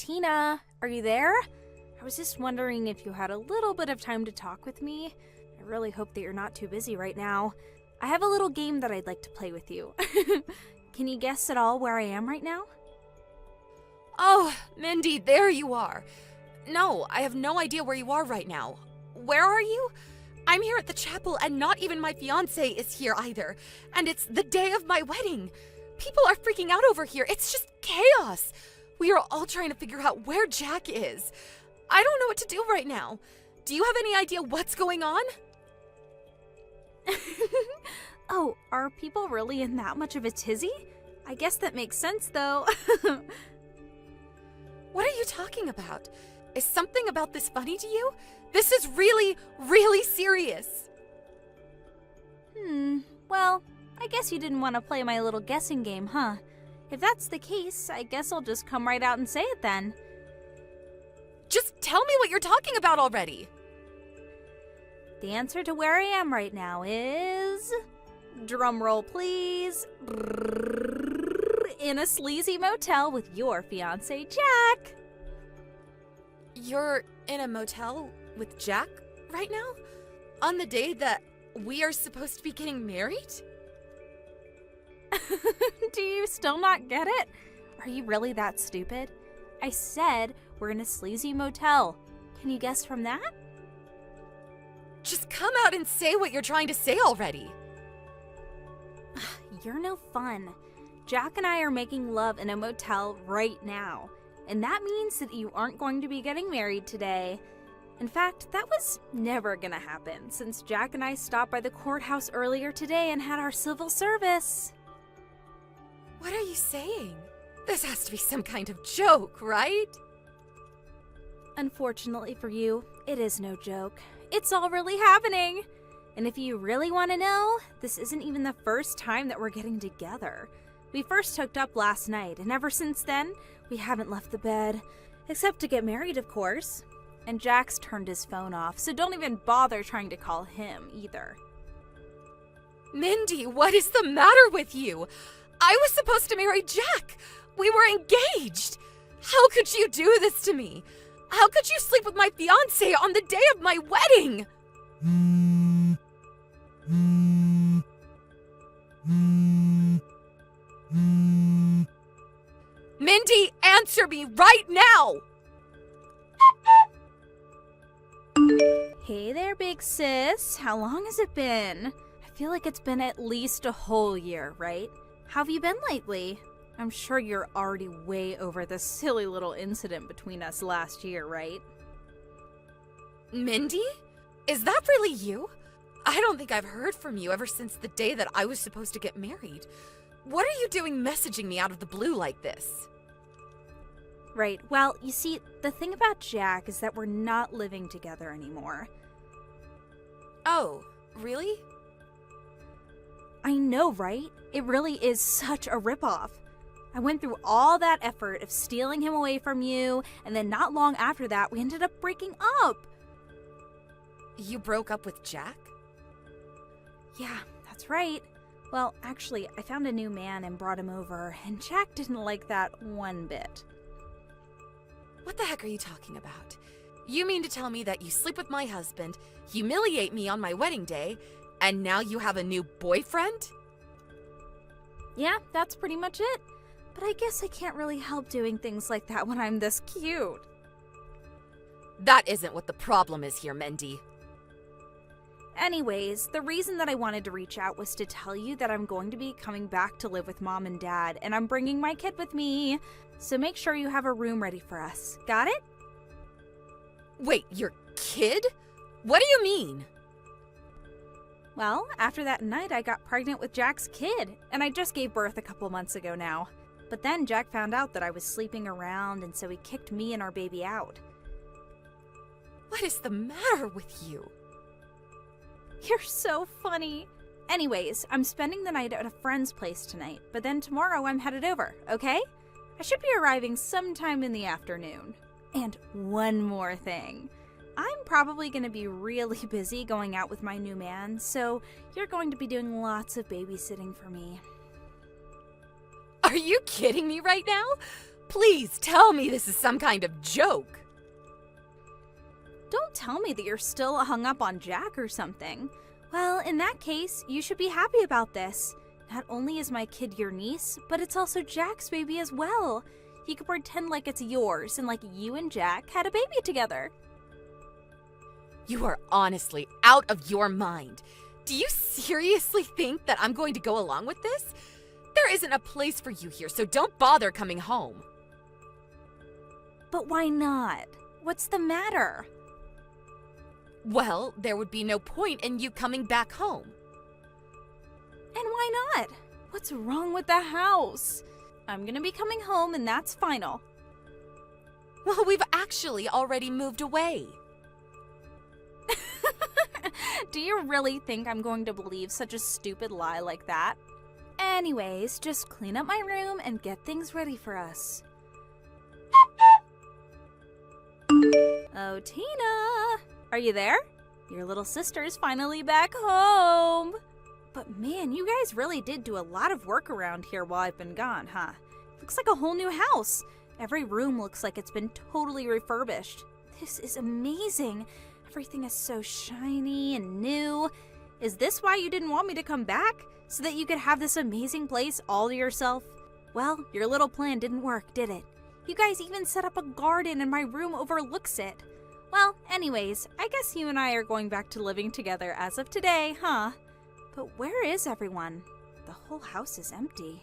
Tina, are you there? I was just wondering if you had a little bit of time to talk with me. I really hope that you're not too busy right now. I have a little game that I'd like to play with you. Can you guess at all where I am right now? Oh, Mindy, there you are. No, I have no idea where you are right now. Where are you? I'm here at the chapel and not even my fiancé is here either. And it's the day of my wedding. People are freaking out over here. It's just chaos. We are all trying to figure out where Jack is. I don't know what to do right now. Do you have any idea what's going on? Oh, are people really in that much of a tizzy? I guess that makes sense, though. What are you talking about? Is something about this funny to you? This is really, really serious. Well, I guess you didn't want to play my little guessing game, huh? If that's the case, I guess I'll just come right out and say it then. Just tell me what you're talking about already. The answer to where I am right now is... drumroll please. In a sleazy motel with your fiancé, Jack. You're in a motel with Jack right now? On the day that we are supposed to be getting married? Do you still not get it? Are you really that stupid? I said we're in a sleazy motel. Can you guess from that? Just come out and say what you're trying to say already. You're no fun. Jack and I are making love in a motel right now. And that means that you aren't going to be getting married today. In fact, that was never gonna happen since Jack and I stopped by the courthouse earlier today and had our civil service. What are you saying? This has to be some kind of joke, right? Unfortunately for you, it is no joke. It's all really happening. And if you really want to know, this isn't even the first time that we're getting together. We first hooked up last night, and ever since then, we haven't left the bed. Except to get married, of course. And Jack's turned his phone off, so don't even bother trying to call him either. Mindy, what is the matter with you? I was supposed to marry Jack. We were engaged. How could you do this to me? How could you sleep with my fiancé on the day of my wedding? Mindy, answer me right now! Hey there, big sis. How long has it been? I feel like it's been at least a whole year, right? How have you been lately? I'm sure you're already way over this silly little incident between us last year, right? Mindy? Is that really you? I don't think I've heard from you ever since the day that I was supposed to get married. What are you doing messaging me out of the blue like this? Right, well, you see, the thing about Jack is that we're not living together anymore. Oh, really? I know, right? It really is such a ripoff. I went through all that effort of stealing him away from you, and then not long after that, we ended up breaking up. You broke up with Jack? Yeah, that's right. Well, actually, I found a new man and brought him over, and Jack didn't like that one bit. What the heck are you talking about? You mean to tell me that you sleep with my husband, humiliate me on my wedding day, and now you have a new boyfriend? Yeah, that's pretty much it. But I guess I can't really help doing things like that when I'm this cute. That isn't what the problem is here, Mindy. Anyways, the reason that I wanted to reach out was to tell you that I'm going to be coming back to live with Mom and Dad, and I'm bringing my kid with me. So make sure you have a room ready for us. Got it? Wait, your kid? What do you mean? Well, after that night, I got pregnant with Jack's kid, and I just gave birth a couple months ago now. But then Jack found out that I was sleeping around, and so he kicked me and our baby out. What is the matter with you? You're so funny. Anyways, I'm spending the night at a friend's place tonight, but then tomorrow I'm headed over, okay? I should be arriving sometime in the afternoon. And one more thing. I'm probably going to be really busy going out with my new man, so you're going to be doing lots of babysitting for me. Are you kidding me right now? Please tell me this is some kind of joke. Don't tell me that you're still hung up on Jack or something. Well, in that case, you should be happy about this. Not only is my kid your niece, but it's also Jack's baby as well. You can pretend like it's yours and like you and Jack had a baby together. You are honestly out of your mind. Do you seriously think that I'm going to go along with this? There isn't a place for you here, so don't bother coming home. But why not? What's the matter? Well, there would be no point in you coming back home. And why not? What's wrong with the house? I'm gonna be coming home and that's final. Well, we've actually already moved away. Do you really think I'm going to believe such a stupid lie like that? Anyways, just clean up my room and get things ready for us. Oh, Tina! Are you there? Your little sister's finally back home! But man, you guys really did do a lot of work around here while I've been gone, huh? Looks like a whole new house. Every room looks like it's been totally refurbished. This is amazing. Everything is so shiny and new. Is this why you didn't want me to come back? So that you could have this amazing place all to yourself? Well, your little plan didn't work, did it? You guys even set up a garden and my room overlooks it. Well, anyways, I guess you and I are going back to living together as of today, huh? But where is everyone? The whole house is empty.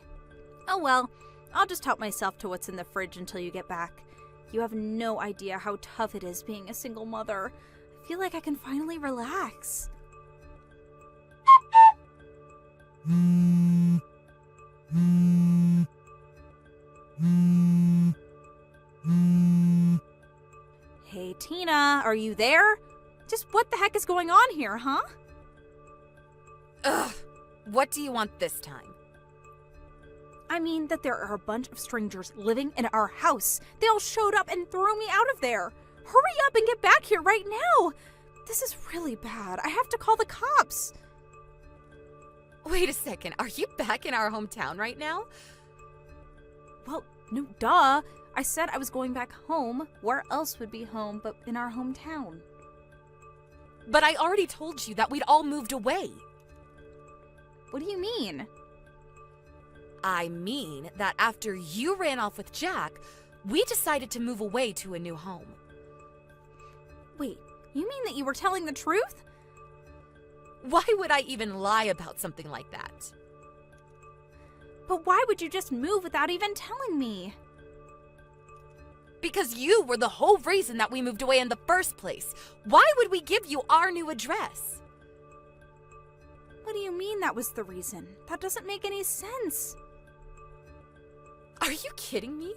Oh well, I'll just help myself to what's in the fridge until you get back. You have no idea how tough it is being a single mother. I feel like I can finally relax. Hey Tina, are you there? Just what the heck is going on here, huh? Ugh, what do you want this time? I mean that there are a bunch of strangers living in our house. They all showed up and threw me out of there. Hurry up and get back here right now. This is really bad. I have to call the cops. Wait a second, are you back in our hometown right now? Well, no, duh. I said I was going back home. Where else would be home but in our hometown? But I already told you that we'd all moved away. What do you mean? I mean that after you ran off with Jack, we decided to move away to a new home. Wait, you mean that you were telling the truth? Why would I even lie about something like that? But why would you just move without even telling me? Because you were the whole reason that we moved away in the first place. Why would we give you our new address? What do you mean that was the reason? That doesn't make any sense. Are you kidding me?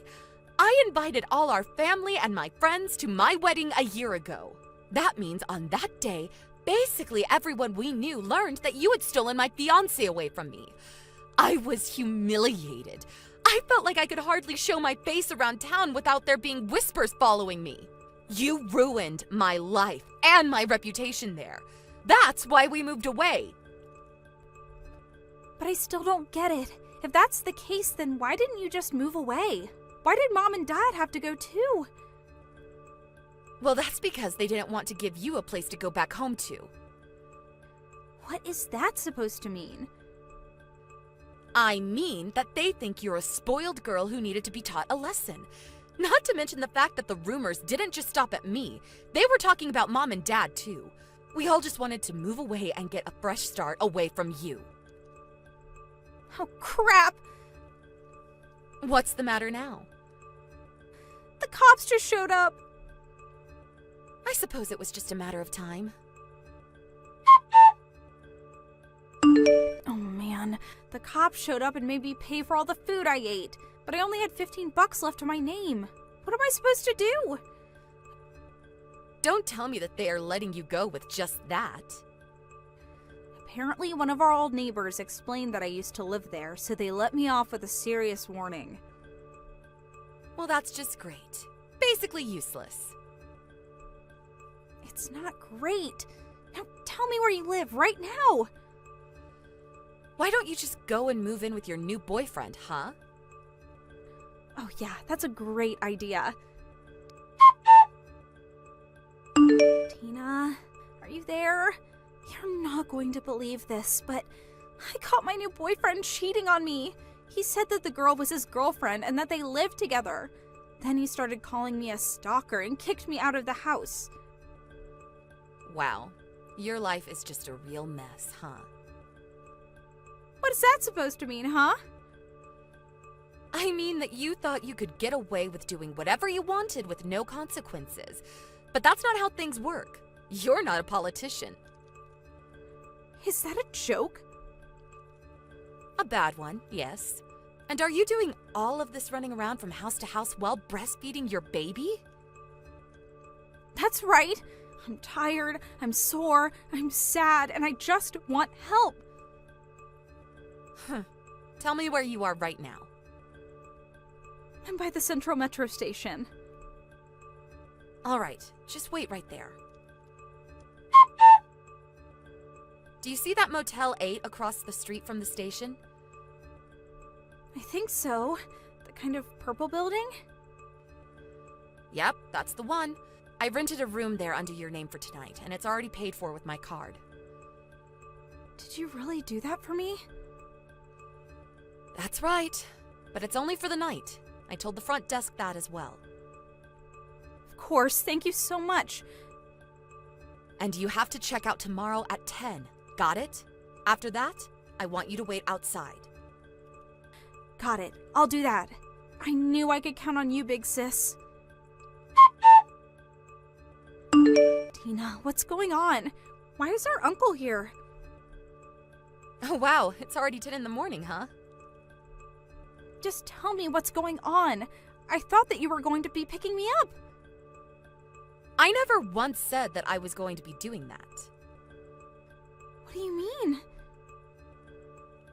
I invited all our family and my friends to my wedding a year ago. That means on that day, basically everyone we knew learned that you had stolen my fiancé away from me. I was humiliated. I felt like I could hardly show my face around town without there being whispers following me. You ruined my life and my reputation there. That's why we moved away. But I still don't get it. If that's the case, then why didn't you just move away? Why did Mom and Dad have to go too? Well, that's because they didn't want to give you a place to go back home to. What is that supposed to mean? I mean that they think you're a spoiled girl who needed to be taught a lesson. Not to mention the fact that the rumors didn't just stop at me. They were talking about Mom and Dad too. We all just wanted to move away and get a fresh start away from you. Oh, crap! What's the matter now? The cops just showed up. I suppose it was just a matter of time. Oh man, the cops showed up and made me pay for all the food I ate, but I only had $15 left to my name. What am I supposed to do? Don't tell me that they are letting you go with just that. Apparently, one of our old neighbors explained that I used to live there, so they let me off with a serious warning. Well, that's just great. Basically useless. It's not great. Now tell me where you live right now. Why don't you just go and move in with your new boyfriend, huh? Oh yeah, that's a great idea. Tina, are you there? You're not going to believe this, but I caught my new boyfriend cheating on me. He said that the girl was his girlfriend and that they lived together. Then he started calling me a stalker and kicked me out of the house. Wow, your life is just a real mess, huh? What is that supposed to mean, huh? I mean that you thought you could get away with doing whatever you wanted with no consequences. But that's not how things work. You're not a politician. Is that a joke? A bad one, yes. And are you doing all of this running around from house to house while breastfeeding your baby? That's right. I'm tired, I'm sore, I'm sad, and I just want help. Tell me where you are right now. I'm by the Central Metro station. All right, just wait right there. Do you see that Motel 8 across the street from the station? I think so. The kind of purple building? Yep, that's the one. I rented a room there under your name for tonight, and it's already paid for with my card. Did you really do that for me? That's right, but it's only for the night. I told the front desk that as well. Of course, thank you so much. And you have to check out tomorrow at 10. Got it? After that, I want you to wait outside. Got it. I'll do that. I knew I could count on you, big sis. Tina, what's going on? Why is our uncle here? Oh wow, it's already 10 in the morning, huh? Just tell me what's going on. I thought that you were going to be picking me up. I never once said that I was going to be doing that. What do you mean?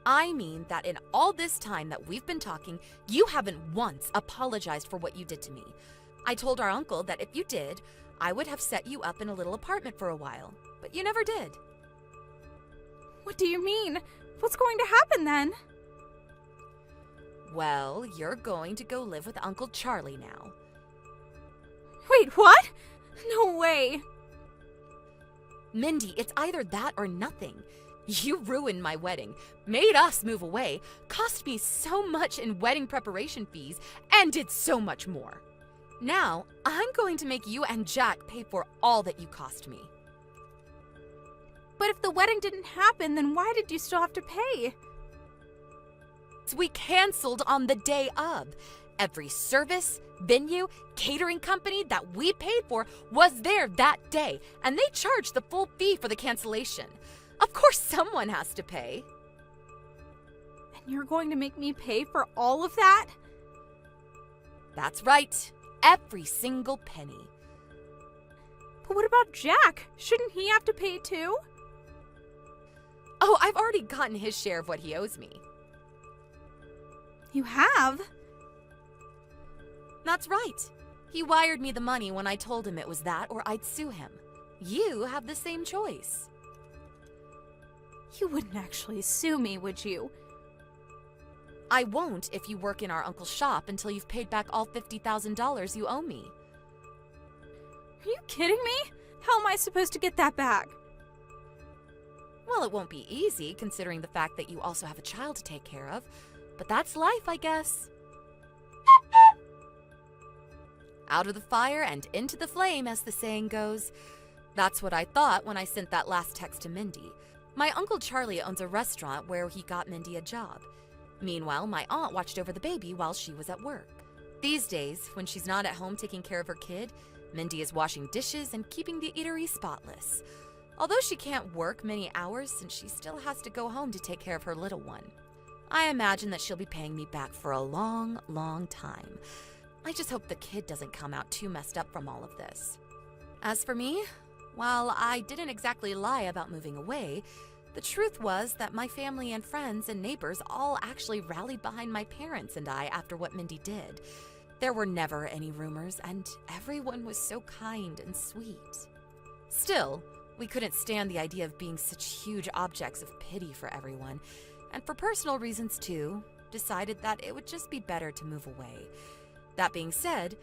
I mean that in all this time that we've been talking, you haven't once apologized for what you did to me. I told our uncle that if you did, I would have set you up in a little apartment for a while, but you never did. What do you mean? What's going to happen then? Well, you're going to go live with Uncle Charlie now. Wait, what? No way. Mindy, it's either that or nothing. You ruined my wedding, made us move away, cost me so much in wedding preparation fees, and did so much more. Now, I'm going to make you and Jack pay for all that you cost me. But if the wedding didn't happen, then why did you still have to pay? We canceled on the day of. Every service, venue, catering company that we paid for was there that day, and they charged the full fee for the cancellation. Of course someone has to pay. And you're going to make me pay for all of that? That's right. Every single penny. But what about Jack? Shouldn't he have to pay too? Oh, I've already gotten his share of what he owes me. You have? That's right. He wired me the money when I told him it was that or I'd sue him. You have the same choice. You wouldn't actually sue me, would you? I won't if you work in our uncle's shop until you've paid back all $50,000 you owe me. Are you kidding me? How am I supposed to get that back? Well, it won't be easy considering the fact that you also have a child to take care of, but that's life, I guess. Out of the fire and into the flame, as the saying goes. That's what I thought when I sent that last text to Mindy. My Uncle Charlie owns a restaurant where he got Mindy a job. Meanwhile, my aunt watched over the baby while she was at work. These days, when she's not at home taking care of her kid, Mindy is washing dishes and keeping the eatery spotless. Although she can't work many hours since she still has to go home to take care of her little one. I imagine that she'll be paying me back for a long, long time. I just hope the kid doesn't come out too messed up from all of this. As for me, while I didn't exactly lie about moving away, the truth was that my family and friends and neighbors all actually rallied behind my parents and I after what Mindy did. There were never any rumors, and everyone was so kind and sweet. Still, we couldn't stand the idea of being such huge objects of pity for everyone, and for personal reasons too, decided that it would just be better to move away. That being said,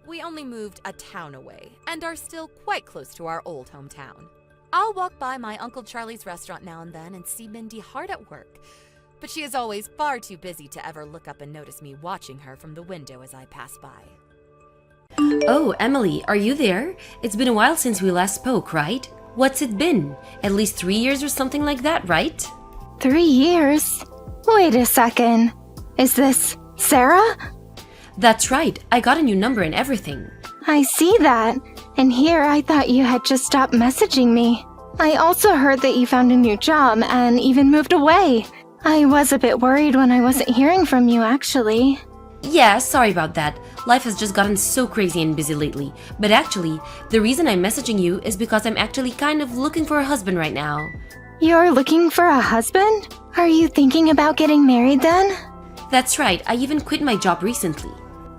we only moved a town away and are still quite close to our old hometown. I'll walk by my Uncle Charlie's restaurant now and then and see Mindy hard at work, but she is always far too busy to ever look up and notice me watching her from the window as I pass by. Oh, Emily, are you there? It's been a while since we last spoke, right? What's it been? At least 3 years or something like that, right? 3 years? Wait a second. Is this Sarah? That's right. I got a new number and everything. I see that. And here I thought you had just stopped messaging me. I also heard that you found a new job and even moved away. I was a bit worried when I wasn't hearing from you, actually. Yeah, sorry about that. Life has just gotten so crazy and busy lately. But actually, the reason I'm messaging you is because I'm actually kind of looking for a husband right now. You're looking for a husband? Are you thinking about getting married then? That's right. I even quit my job recently.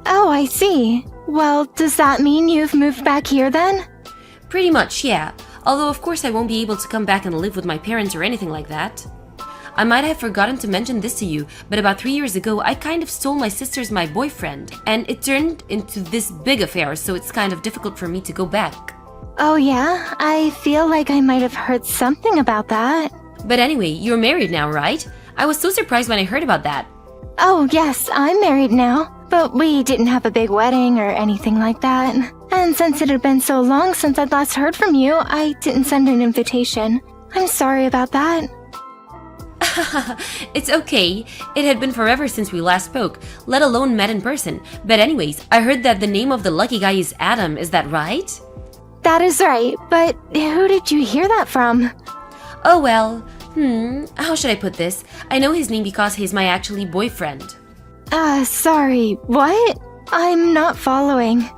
Oh, I see. Well, does that mean you've moved back here then? Pretty much, yeah. Although, of course, I won't be able to come back and live with my parents or anything like that. I might have forgotten to mention this to you, but about 3 years ago, I kind of stole my sister's my boyfriend, and it turned into this big affair, so it's kind of difficult for me to go back. Oh yeah? I feel like I might have heard something about that. But anyway, you're married now, right? I was so surprised when I heard about that. Oh yes, I'm married now. But we didn't have a big wedding or anything like that. And since it had been so long since I'd last heard from you, I didn't send an invitation. I'm sorry about that. It's okay. It had been forever since we last spoke, let alone met in person. But anyways, I heard that the name of the lucky guy is Adam, is that right? That is right, but who did you hear that from? Oh well, how should I put this? I know his name because he's my actually boyfriend. Sorry, what? I'm not following.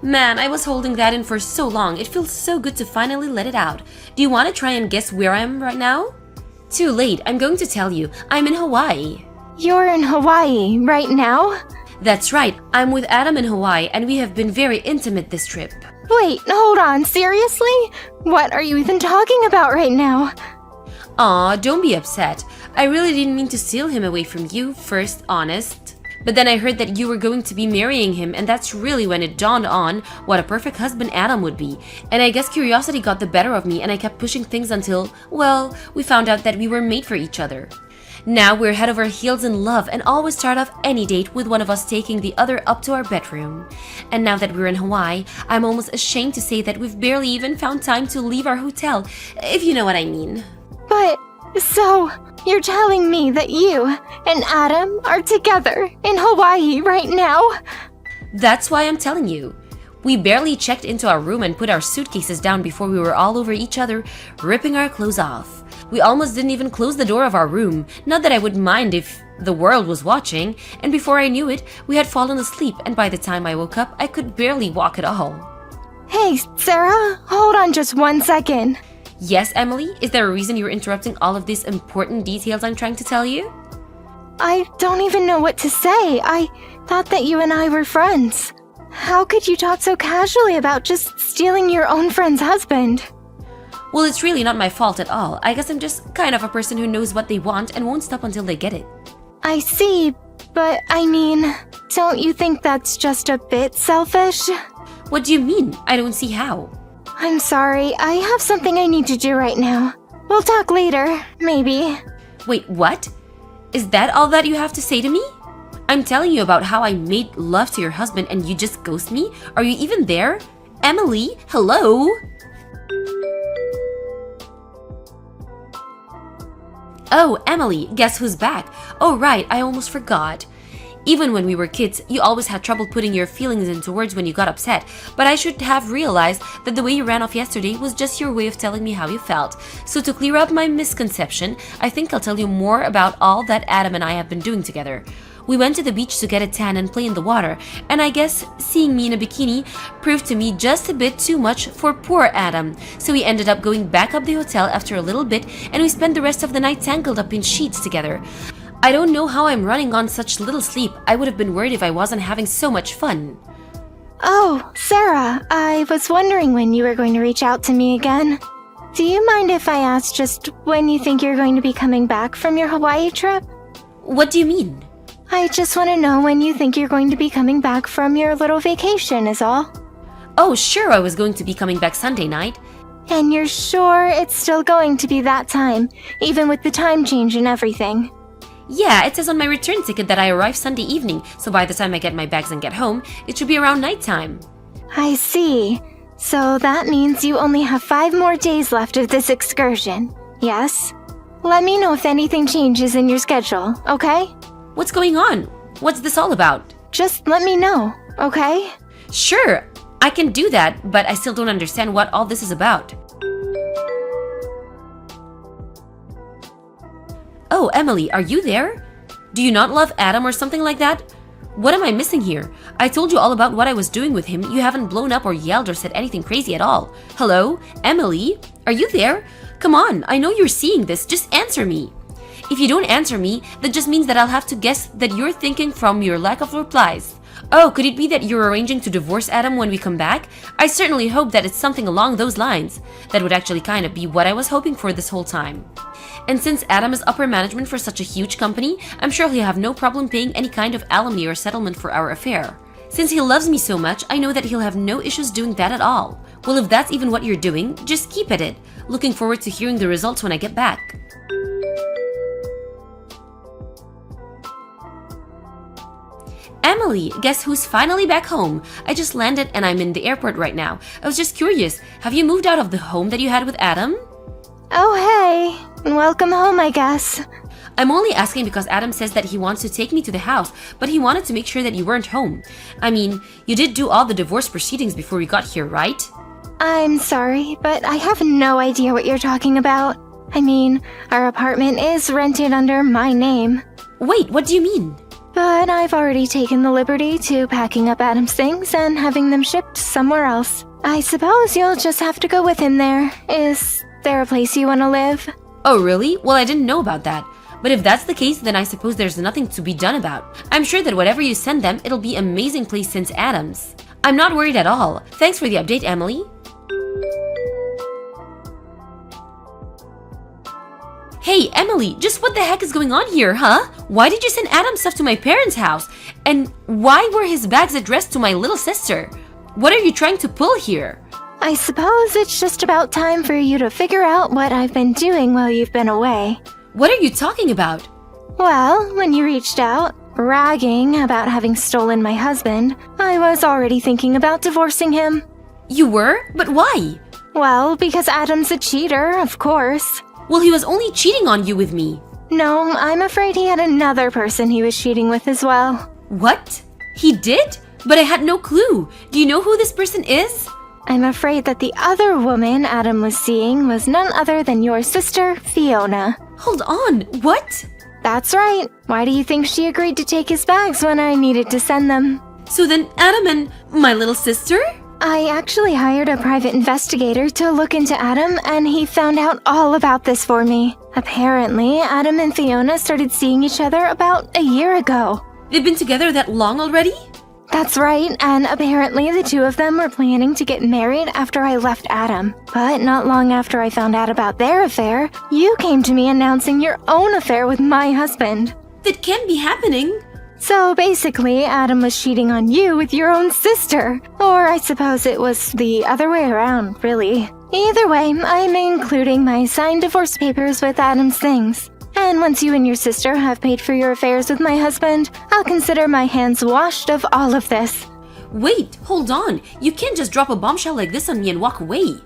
Man, I was holding that in for so long. It feels so good to finally let it out. Do you want to try and guess where I am right now? Too late, I'm going to tell you. I'm in Hawaii. You're in Hawaii right now? That's right, I'm with Adam in Hawaii and we have been very intimate this trip. Wait, hold on, seriously? What are you even talking about right now? Aw, don't be upset. I really didn't mean to steal him away from you, first, honest. But then I heard that you were going to be marrying him, and that's really when it dawned on what a perfect husband Adam would be. And I guess curiosity got the better of me and I kept pushing things until, well, we found out that we were made for each other. Now we're head over heels in love and always start off any date with one of us taking the other up to our bedroom. And now that we're in Hawaii, I'm almost ashamed to say that we've barely even found time to leave our hotel, if you know what I mean. But, so, you're telling me that you and Adam are together in Hawaii right now? That's why I'm telling you. We barely checked into our room and put our suitcases down before we were all over each other, ripping our clothes off. We almost didn't even close the door of our room, not that I would mind if the world was watching, and before I knew it, we had fallen asleep, and by the time I woke up, I could barely walk at all. Hey, Sarah, hold on just 1 second. Yes, Emily? Is there a reason you're interrupting all of these important details I'm trying to tell you? I don't even know what to say. I thought that you and I were friends. How could you talk so casually about just stealing your own friend's husband? Well, it's really not my fault at all. I guess I'm just kind of a person who knows what they want and won't stop until they get it. I see, but I mean, don't you think that's just a bit selfish? What do you mean? I don't see how. I'm sorry, I have something I need to do right now. We'll talk later, maybe. Wait, what? Is that all that you have to say to me? I'm telling you about how I made love to your husband and you just ghost me? Are you even there? Emily, hello? Oh, Emily, guess who's back? Oh right, I almost forgot. Even when we were kids, you always had trouble putting your feelings into words when you got upset, but I should have realized that the way you ran off yesterday was just your way of telling me how you felt. So to clear up my misconception, I think I'll tell you more about all that Adam and I have been doing together. We went to the beach to get a tan and play in the water, and I guess seeing me in a bikini proved to me just a bit too much for poor Adam. So we ended up going back up the hotel after a little bit, and we spent the rest of the night tangled up in sheets together. I don't know how I'm running on such little sleep. I would have been worried if I wasn't having so much fun. Oh, Sarah, I was wondering when you were going to reach out to me again. Do you mind if I ask just when you think you're going to be coming back from your Hawaii trip? What do you mean? I just want to know when you think you're going to be coming back from your little vacation is all. Oh, sure, I was going to be coming back Sunday night. And you're sure it's still going to be that time, even with the time change and everything? Yeah, it says on my return ticket that I arrive Sunday evening, so by the time I get my bags and get home, it should be around nighttime. I see. So that means you only have 5 more days left of this excursion, yes? Let me know if anything changes in your schedule, okay? What's going on? What's this all about? Just let me know, okay? Sure, I can do that, but I still don't understand what all this is about. Oh, Emily, are you there? Do you not love Adam or something like that? What am I missing here? I told you all about what I was doing with him. You haven't blown up or yelled or said anything crazy at all. Hello? Emily? Are you there? Come on, I know you're seeing this. Just answer me. If you don't answer me, that just means that I'll have to guess that you're thinking from your lack of replies. Oh, could it be that you're arranging to divorce Adam when we come back? I certainly hope that it's something along those lines. That would actually kind of be what I was hoping for this whole time. And since Adam is upper management for such a huge company, I'm sure he'll have no problem paying any kind of alimony or settlement for our affair. Since he loves me so much, I know that he'll have no issues doing that at all. Well, if that's even what you're doing, just keep at it. Looking forward to hearing the results when I get back. Emily, guess who's finally back home? I just landed and I'm in the airport right now. I was just curious, have you moved out of the home that you had with Adam? Oh, hey. Welcome home, I guess. I'm only asking because Adam says that he wants to take me to the house, but he wanted to make sure that you weren't home. I mean, you did do all the divorce proceedings before we got here, right? I'm sorry, but I have no idea what you're talking about. I mean, our apartment is rented under my name. Wait, what do you mean? But I've already taken the liberty to packing up Adam's things and having them shipped somewhere else. I suppose you'll just have to go with him there. Is there a place you want to live? Oh, really? Well, I didn't know about that. But if that's the case, then I suppose there's nothing to be done about. I'm sure that whatever you send them, it'll be an amazing place since Adam's. I'm not worried at all. Thanks for the update, Emily. Hey, Emily, just what the heck is going on here, huh? Why did you send Adam's stuff to my parents' house? And why were his bags addressed to my little sister? What are you trying to pull here? I suppose it's just about time for you to figure out what I've been doing while you've been away. What are you talking about? Well, when you reached out, bragging about having stolen my husband, I was already thinking about divorcing him. You were? But why? Well, because Adam's a cheater, of course. Well, he was only cheating on you with me. No, I'm afraid he had another person he was cheating with as well. What? He did? But I had no clue. Do you know who this person is? I'm afraid that the other woman Adam was seeing was none other than your sister, Fiona. Hold on, what? That's right. Why do you think she agreed to take his bags when I needed to send them? So then Adam and my little sister? I actually hired a private investigator to look into Adam, and he found out all about this for me. Apparently, Adam and Fiona started seeing each other about a year ago. They've been together that long already? That's right, and apparently the two of them were planning to get married after I left Adam. But not long after I found out about their affair, you came to me announcing your own affair with my husband. That can't be happening. So basically, Adam was cheating on you with your own sister. Or I suppose it was the other way around, really. Either way, I'm including my signed divorce papers with Adam's things. And once you and your sister have paid for your affairs with my husband, I'll consider my hands washed of all of this. Wait, hold on. You can't just drop a bombshell like this on me and walk away.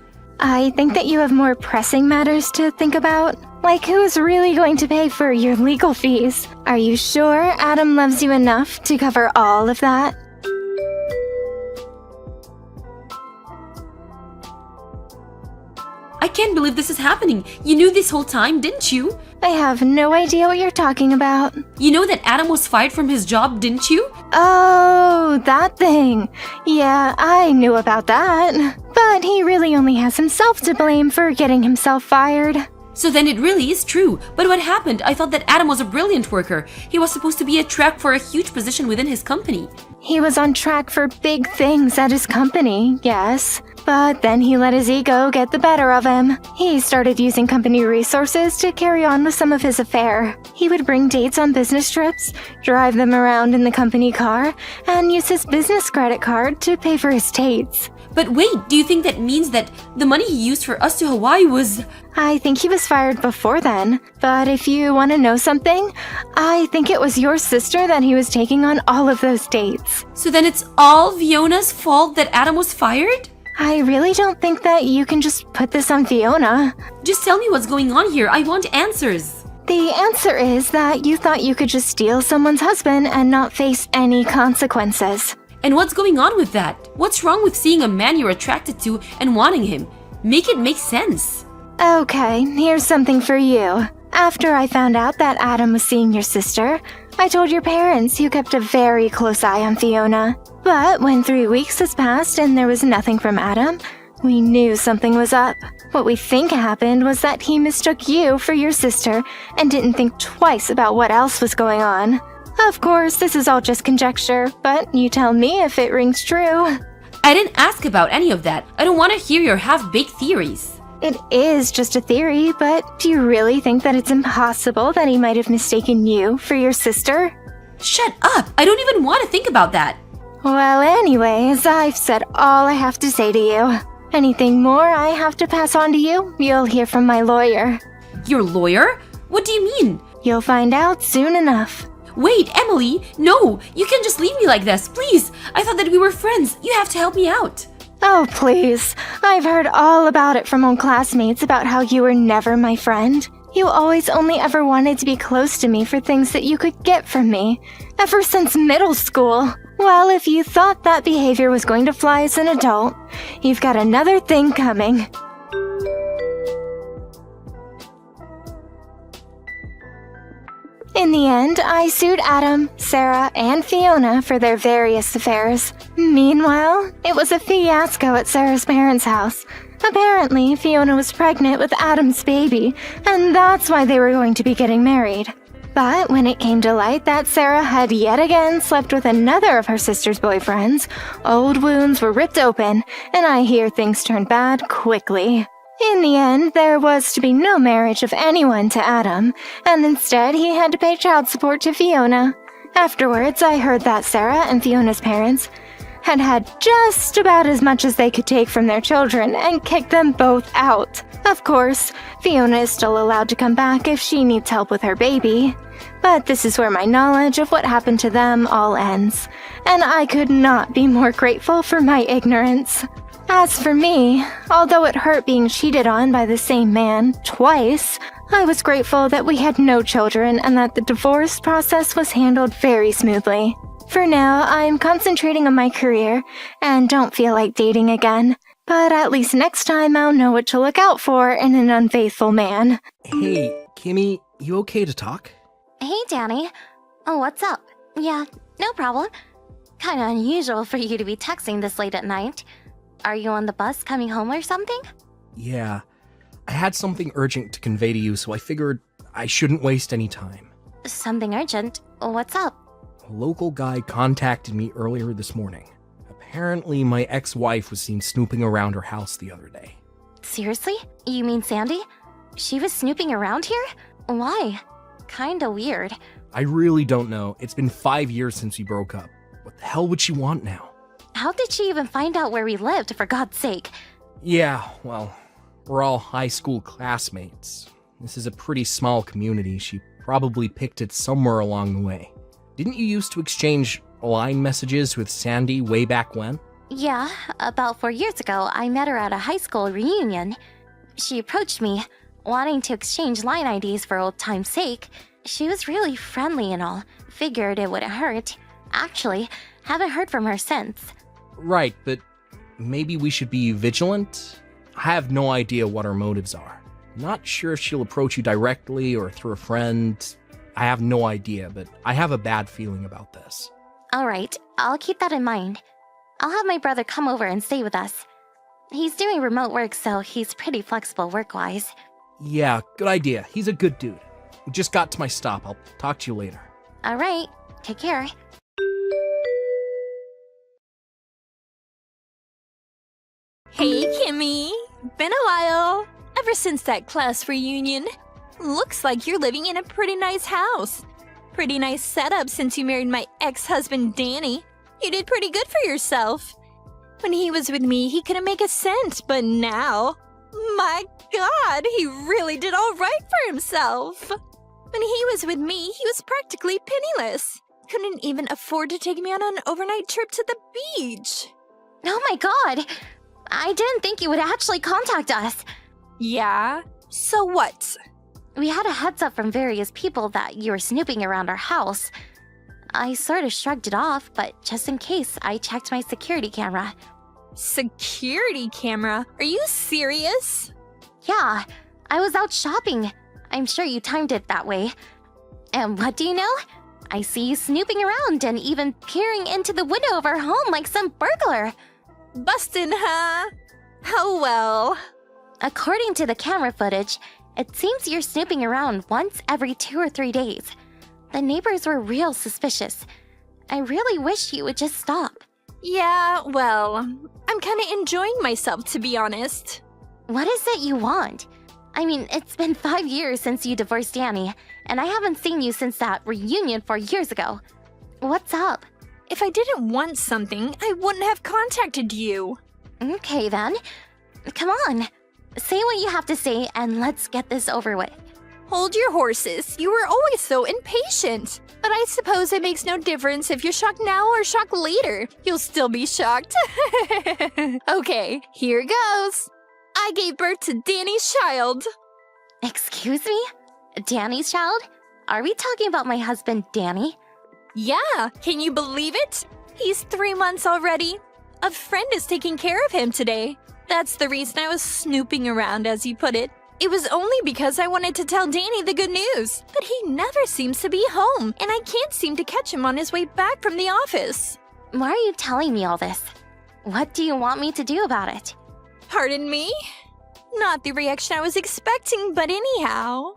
I think that you have more pressing matters to think about. Like who's really going to pay for your legal fees? Are you sure Adam loves you enough to cover all of that? I can't believe this is happening. You knew this whole time, didn't you? I have no idea what you're talking about. You know that Adam was fired from his job, didn't you? Oh, that thing. Yeah, I knew about that. But he really only has himself to blame for getting himself fired. So then it really is true. But what happened? I thought that Adam was a brilliant worker. He was supposed to be on track for a huge position within his company. He was on track for big things at his company, yes. But then he let his ego get the better of him. He started using company resources to carry on with some of his affair. He would bring dates on business trips, drive them around in the company car, and use his business credit card to pay for his dates. But wait, do you think that means that the money he used for us to Hawaii was... I think he was fired before then, but if you want to know something, I think it was your sister that he was taking on all of those dates. So then it's all Fiona's fault that Adam was fired? I really don't think that you can just put this on Fiona. Just tell me what's going on here. I want answers. The answer is that you thought you could just steal someone's husband and not face any consequences. And what's going on with that? What's wrong with seeing a man you're attracted to and wanting him? Make it make sense. Okay, here's something for you. After I found out that Adam was seeing your sister, I told your parents, who kept a very close eye on Fiona. But when 3 weeks has passed and there was nothing from Adam, we knew something was up. What we think happened was that he mistook you for your sister and didn't think twice about what else was going on. Of course, this is all just conjecture, but you tell me if it rings true. I didn't ask about any of that. I don't want to hear your half-baked theories. It is just a theory, but do you really think that it's impossible that he might have mistaken you for your sister? Shut up! I don't even want to think about that. Well, anyways, I've said all I have to say to you. Anything more I have to pass on to you, you'll hear from my lawyer. Your lawyer? What do you mean? You'll find out soon enough. Wait, Emily! No! You can't just leave me like this, please! I thought that we were friends. You have to help me out. Oh, please. I've heard all about it from old classmates about how you were never my friend. You always only ever wanted to be close to me for things that you could get from me. Ever since middle school. Well, if you thought that behavior was going to fly as an adult, you've got another thing coming. In the end, I sued Adam, Sarah, and Fiona for their various affairs. Meanwhile, it was a fiasco at Sarah's parents' house. Apparently, Fiona was pregnant with Adam's baby, and that's why they were going to be getting married. But when it came to light that Sarah had yet again slept with another of her sister's boyfriends, old wounds were ripped open, and I hear things turned bad quickly. In the end, there was to be no marriage of anyone to Adam, and instead he had to pay child support to Fiona. Afterwards, I heard that Sarah and Fiona's parents had had just about as much as they could take from their children and kicked them both out. Of course, Fiona is still allowed to come back if she needs help with her baby. But this is where my knowledge of what happened to them all ends, and I could not be more grateful for my ignorance. As for me, although it hurt being cheated on by the same man twice, I was grateful that we had no children and that the divorce process was handled very smoothly. For now, I'm concentrating on my career and don't feel like dating again. But at least next time I'll know what to look out for in an unfaithful man. Hey, Kimmy, you okay to talk? Hey, Danny. Oh, what's up? Yeah, no problem. Kinda unusual for you to be texting this late at night. Are you on the bus coming home or something? Yeah, I had something urgent to convey to you, so I figured I shouldn't waste any time. Something urgent? What's up? A local guy contacted me earlier this morning. Apparently, my ex-wife was seen snooping around her house the other day. Seriously? You mean Sandy? She was snooping around here? Why? Kinda weird. I really don't know. It's been 5 years since we broke up. What the hell would she want now? How did she even find out where we lived, for God's sake? Yeah, well, we're all high school classmates. This is a pretty small community. She probably picked it somewhere along the way. Didn't you used to exchange line messages with Sandy way back when? Yeah, about 4 years ago, I met her at a high school reunion. She approached me, wanting to exchange line IDs for old time's sake. She was really friendly and all. Figured it wouldn't hurt. Actually, haven't heard from her since. Right, but maybe we should be vigilant? I have no idea what her motives are. Not sure if she'll approach you directly or through a friend. I have no idea, but I have a bad feeling about this. Alright, I'll keep that in mind. I'll have my brother come over and stay with us. He's doing remote work, so he's pretty flexible work-wise. Yeah, good idea. He's a good dude. Just got to my stop. I'll talk to you later. Alright, take care. Hey, Kimmy! Been a while. Ever since that class reunion. Looks like you're living in a pretty nice house. Pretty nice setup since you married my ex-husband Danny. You did pretty good for yourself. When he was with me, he couldn't make a cent, but now... My God, he really did all right for himself. When he was with me, he was practically penniless. Couldn't even afford to take me on an overnight trip to the beach. Oh my god! I didn't think you would actually contact us. Yeah? So what? We had a heads up from various people that you were snooping around our house. I sort of shrugged it off, but just in case, I checked my security camera. Security camera? Are you serious? Yeah, I was out shopping. I'm sure you timed it that way. And what do you know? I see you snooping around and even peering into the window of our home like some burglar. Bustin', huh? Oh well. According to the camera footage, it seems you're snooping around once every 2 or 3 days. The neighbors were real suspicious. I really wish you would just stop. Yeah, well, I'm kinda enjoying myself, to be honest. What is it you want? I mean, it's been 5 years since you divorced Danny, and I haven't seen you since that reunion 4 years ago. What's up? If I didn't want something, I wouldn't have contacted you. Okay then. Come on. Say what you have to say and let's get this over with. Hold your horses. You were always so impatient. But I suppose it makes no difference if you're shocked now or shocked later. You'll still be shocked. Okay, here goes. I gave birth to Danny's child. Excuse me? Danny's child? Are we talking about my husband, Danny? Yeah, can you believe it? He's 3 months already. A friend is taking care of him today. That's the reason I was snooping around, as you put it. It was only because I wanted to tell Danny the good news. But he never seems to be home, and I can't seem to catch him on his way back from the office. Why are you telling me all this? What do you want me to do about it? Pardon me? Not the reaction I was expecting, but anyhow.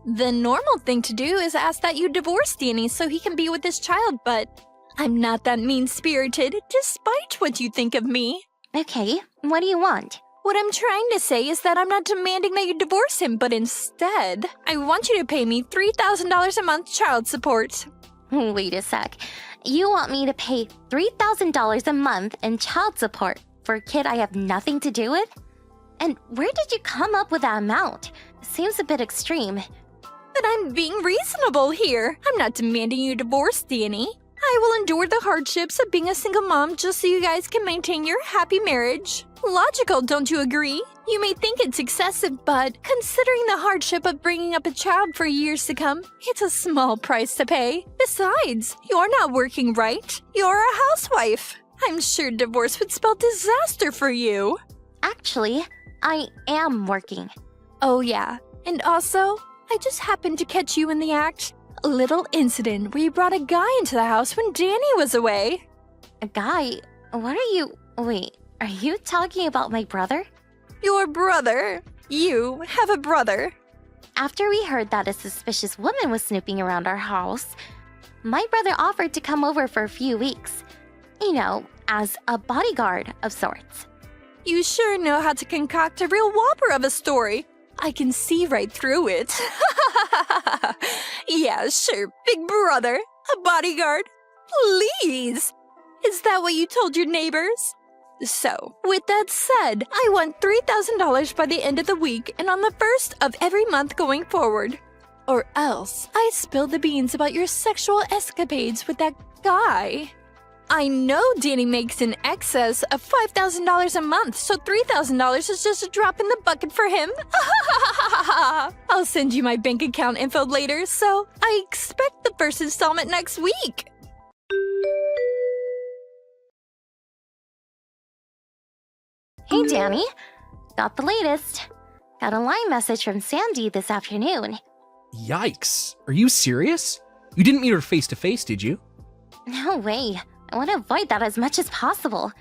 The normal thing to do is ask that you divorce Danny so he can be with his child, but I'm not that mean-spirited, despite what you think of me. Okay, what do you want? What I'm trying to say is that I'm not demanding that you divorce him, but instead, I want you to pay me $3,000 a month child support. Wait a sec. You want me to pay $3,000 a month in child support for a kid I have nothing to do with? And where did you come up with that amount? Seems a bit extreme. But I'm being reasonable here. I'm not demanding you divorce Danny. I will endure the hardships of being a single mom just so you guys can maintain your happy marriage. Logical, don't you agree? You may think it's excessive, but considering the hardship of bringing up a child for years to come, it's a small price to pay. Besides, you're not working, right? You're a housewife. I'm sure divorce would spell disaster for you. Actually, I am working. Oh yeah, and also, I just happened to catch you in the act. A little incident where you brought a guy into the house when Danny was away. A guy? What are you... Wait, are you talking about my brother? Your brother? You have a brother? After we heard that a suspicious woman was snooping around our house, my brother offered to come over for a few weeks. You know, as a bodyguard of sorts. You sure know how to concoct a real whopper of a story. I can see right through it. Yeah, sure, big brother. A bodyguard. Please. Is that what you told your neighbors? So, with that said, I want $3,000 by the end of the week and on the first of every month going forward. Or else, I spill the beans about your sexual escapades with that guy. I know Danny makes in excess of $5,000 a month, so $3,000 is just a drop in the bucket for him. I'll send you my bank account info later, so I expect the first installment next week. Hey, Danny. Got the latest. Got a line message from Sandy this afternoon. Yikes. Are you serious? You didn't meet her face to face, did you? No way. I want to avoid that as much as possible.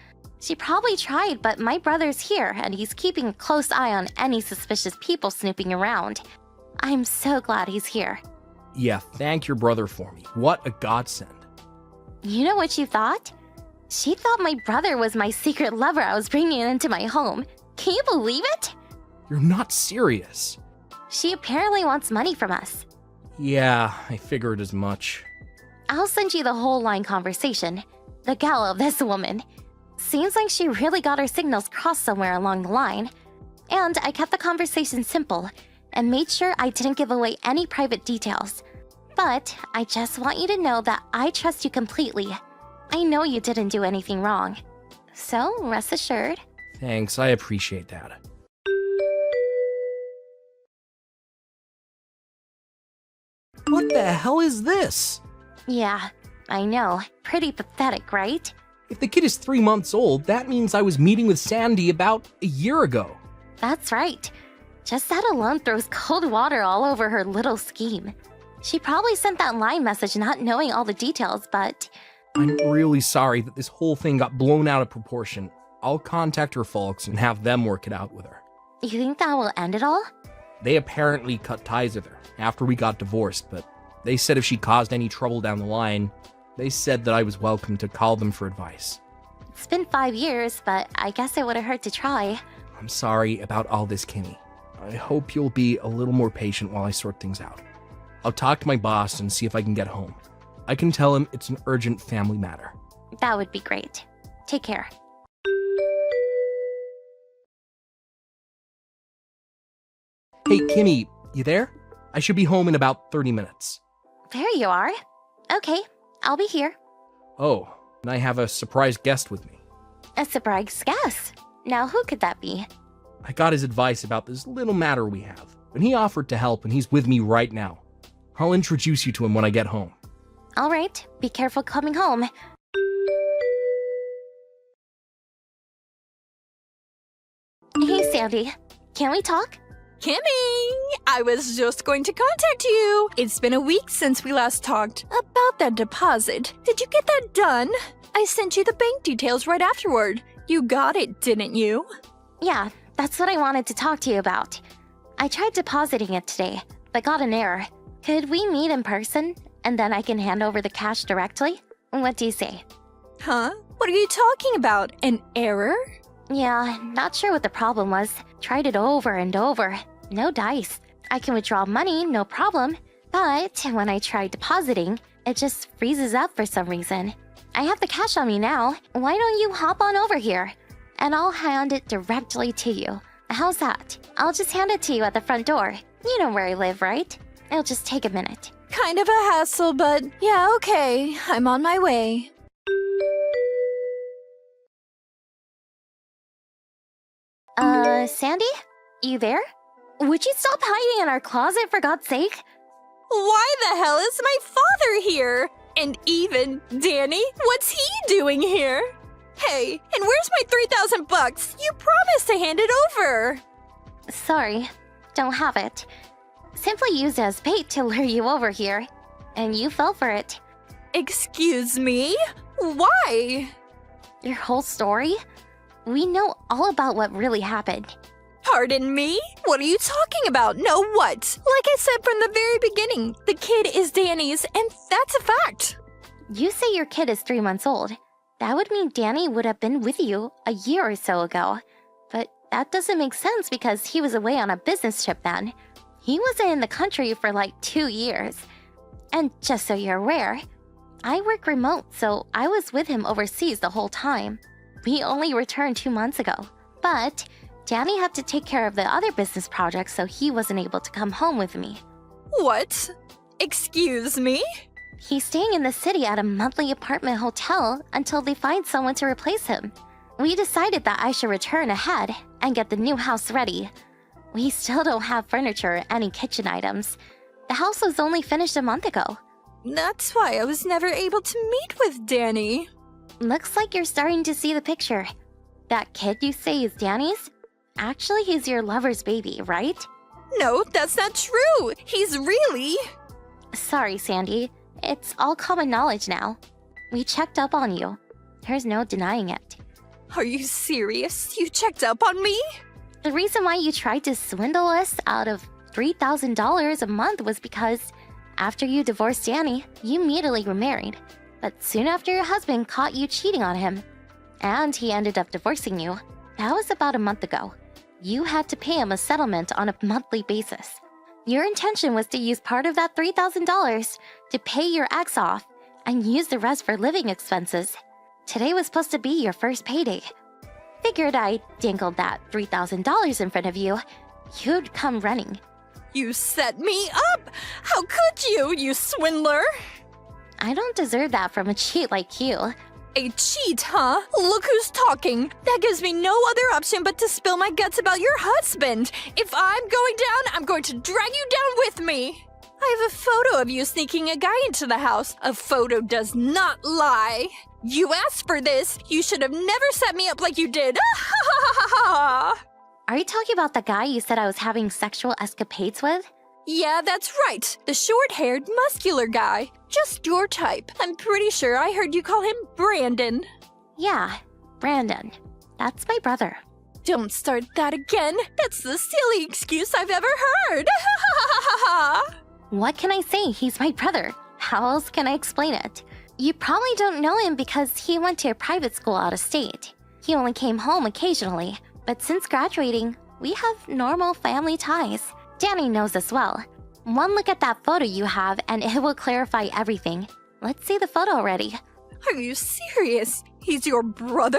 She probably tried, but my brother's here, and he's keeping a close eye on any suspicious people snooping around. I'm so glad he's here. Yeah, thank your brother for me. What a godsend. You know what you thought? She thought my brother was my secret lover I was bringing into my home. Can you believe it? You're not serious. She apparently wants money from us. Yeah, I figured as much. I'll send you the whole line conversation. The gala of this woman. Seems like she really got her signals crossed somewhere along the line. And I kept the conversation simple and made sure I didn't give away any private details. But I just want you to know that I trust you completely. I know you didn't do anything wrong. So rest assured. Thanks, I appreciate that. What the hell is this? Yeah, I know. Pretty pathetic, right? If the kid is 3 months old, that means I was meeting with Sandy about a year ago. That's right. Just that alone throws cold water all over her little scheme. She probably sent that line message not knowing all the details, but I'm really sorry that this whole thing got blown out of proportion. I'll contact her folks and have them work it out with her. you think that will end it all? They apparently cut ties with her after we got divorced, but they said if she caused any trouble down the line, they said that I was welcome to call them for advice. It's been 5 years, but I guess it would have hurt to try. I'm sorry about all this, Kimmy. I hope you'll be a little more patient while I sort things out. I'll talk to my boss and see if I can get home. I can tell him it's an urgent family matter. That would be great. Take care. Hey, Kimmy, you there? I should be home in about 30 minutes. There you are. Okay, I'll be here. Oh, and I have a surprise guest with me. A surprise guest. Now, who could that be? I got his advice about this little matter we have, and he offered to help, and he's with me right now. I'll introduce you to him when I get home. All right, be careful coming home. Hey, Sandy. Can we talk? Kimmy! I was just going to contact you. It's been a week since we last talked about that deposit. Did you get that done? I sent you the bank details right afterward. You got it, didn't you? Yeah, that's what I wanted to talk to you about. I tried depositing it today, but got an error. Could we meet in person, and then I can hand over the cash directly? What do you say? Huh? What are you talking about? An error? Yeah, not sure what the problem was. Tried it over and over. No dice. I can withdraw money, no problem. But when I try depositing, it just freezes up for some reason. I have the cash on me now. Why don't you hop on over here? And I'll hand it directly to you. How's that? I'll just hand it to you at the front door. You know where I live, right? It'll just take a minute. Kind of a hassle, but yeah, okay. I'm on my way. Sandy? You there? Would you stop hiding in our closet for God's sake? Why the hell is my father here? And even Danny? What's he doing here? Hey, and where's my 3,000 bucks? You promised to hand it over. Sorry, don't have it. Simply used as bait to lure you over here, and you fell for it. Excuse me? Why? Your whole story? We know all about what really happened. Pardon me? What are you talking about? No, what? Like I said from the very beginning, the kid is Danny's, and that's a fact. You say your kid is 3 months old. That would mean Danny would have been with you a year or so ago. But that doesn't make sense because he was away on a business trip then. He wasn't in the country for like 2 years. And just so you're aware, I work remote, so I was with him overseas the whole time. We only returned 2 months ago. But Danny had to take care of the other business projects, so he wasn't able to come home with me. What? Excuse me? He's staying in the city at a monthly apartment hotel until they find someone to replace him. We decided that I should return ahead and get the new house ready. We still don't have furniture or any kitchen items. The house was only finished a month ago. That's why I was never able to meet with Danny. Looks like you're starting to see the picture. That kid you say is Danny's? Actually, he's your lover's baby, right? No, that's not true. He's really... Sorry, Sandy. It's all common knowledge now. We checked up on you. There's no denying it. Are you serious? You checked up on me? The reason why you tried to swindle us out of $3,000 a month was because after you divorced Danny, you immediately remarried. But soon after your husband caught you cheating on him, and he ended up divorcing you, that was about a month ago. You had to pay him a settlement on a monthly basis. Your intention was to use part of that $3,000 to pay your ex off and use the rest for living expenses. Today was supposed to be your first payday. Figured I dangled that $3,000 in front of you. You'd come running. You set me up! How could you, you swindler? I don't deserve that from a cheat like you. A cheat, huh? Look who's talking. That gives me no other option but to spill my guts about your husband. If I'm going down, I'm going to drag you down with me. I have a photo of you sneaking a guy into the house. A photo does not lie. You asked for this. You should have never set me up like you did. Are you talking about the guy you said I was having sexual escapades with? Yeah, that's right. The short-haired, muscular guy. Just your type. I'm pretty sure I heard you call him Brandon. Yeah, Brandon. That's my brother. Don't start that again. That's the silly excuse I've ever heard. What can I say? He's my brother. How else can I explain it? You probably don't know him because he went to a private school out of state. He only came home occasionally, but since graduating, we have normal family ties. Danny knows as well. One look at that photo you have and it will clarify everything. Let's see the photo already. Are you serious? He's your brother?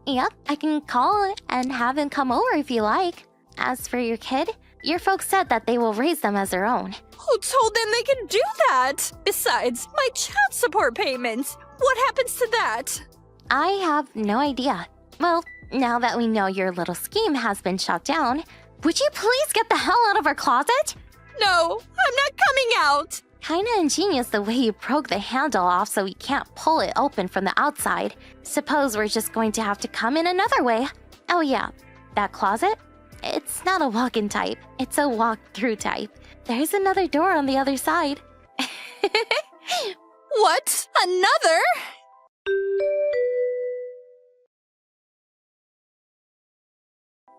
Yep, I can call and have him come over if you like. As for your kid, your folks said that they will raise them as their own. Who told them they can do that? Besides, my child support payments. What happens to that? I have no idea. Well, now that we know your little scheme has been shut down, would you please get the hell out of our closet? No, I'm not coming out. Kinda ingenious the way you broke the handle off so we can't pull it open from the outside. Suppose we're just going to have to come in another way. Oh yeah, that closet? It's not a walk-in type, it's a walk-through type. There's another door on the other side. What? Another?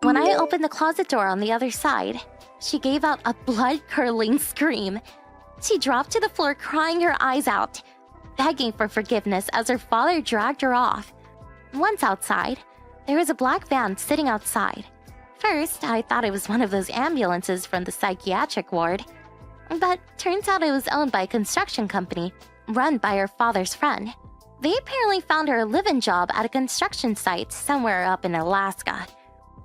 When I opened the closet door on the other side, she gave out a blood-curdling scream. She dropped to the floor crying her eyes out, begging for forgiveness as her father dragged her off. Once outside, there was a black van sitting outside. First, I thought it was one of those ambulances from the psychiatric ward. But turns out it was owned by a construction company, run by her father's friend. They apparently found her a live-in job at a construction site somewhere up in Alaska.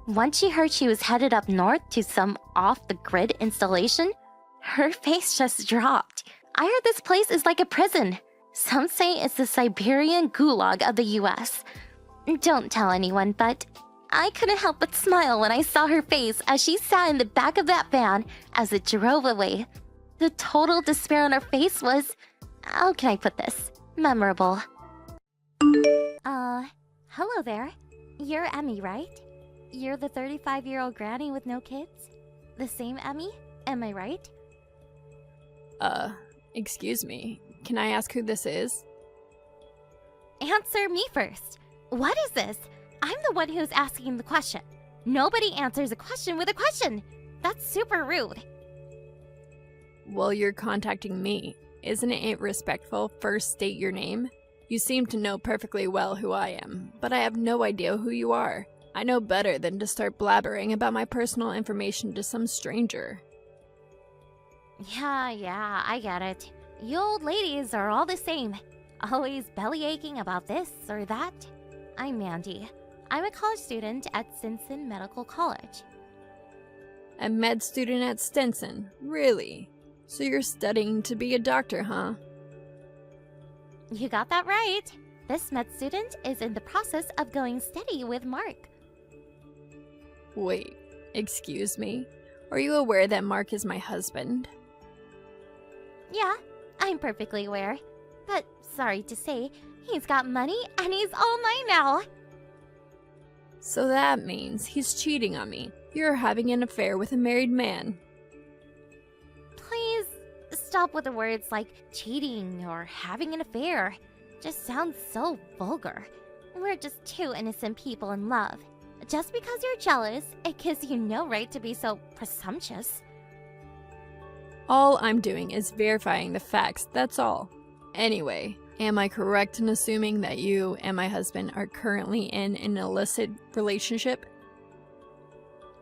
Once she heard she was headed up north to some off-the-grid installation, her face just dropped. I heard this place is like a prison. Some say it's the Siberian gulag of the US. Don't tell anyone, but I couldn't help but smile when I saw her face as she sat in the back of that van as it drove away. The total despair on her face was, how can I put this, memorable. Hello there. You're Emmy, right? You're the 35-year-old granny with no kids? The same Emmy? Am I right? Excuse me. Can I ask who this is? Answer me first. What is this? I'm the one who's asking the question. Nobody answers a question with a question. That's super rude. Well, you're contacting me. Isn't it respectful first state your name? You seem to know perfectly well who I am, but I have no idea who you are. I know better than to start blabbering about my personal information to some stranger. Yeah, I get it. You old ladies are all the same. Always belly aching about this or that. I'm Mandy. I'm a college student at Stinson Medical College. A med student at Stinson? Really? So you're studying to be a doctor, huh? You got that right. This med student is in the process of going steady with Mark. Wait, excuse me? Are you aware that Mark is my husband? Yeah, I'm perfectly aware. But sorry to say, he's got money and he's all mine now. So that means he's cheating on me. You're having an affair with a married man. Please stop with the words like cheating or having an affair. Just sounds so vulgar. We're just two innocent people in love. Just because you're jealous, it gives you no right to be so presumptuous. All I'm doing is verifying the facts, that's all. Anyway, Am I correct in assuming that you and my husband are currently in an illicit relationship?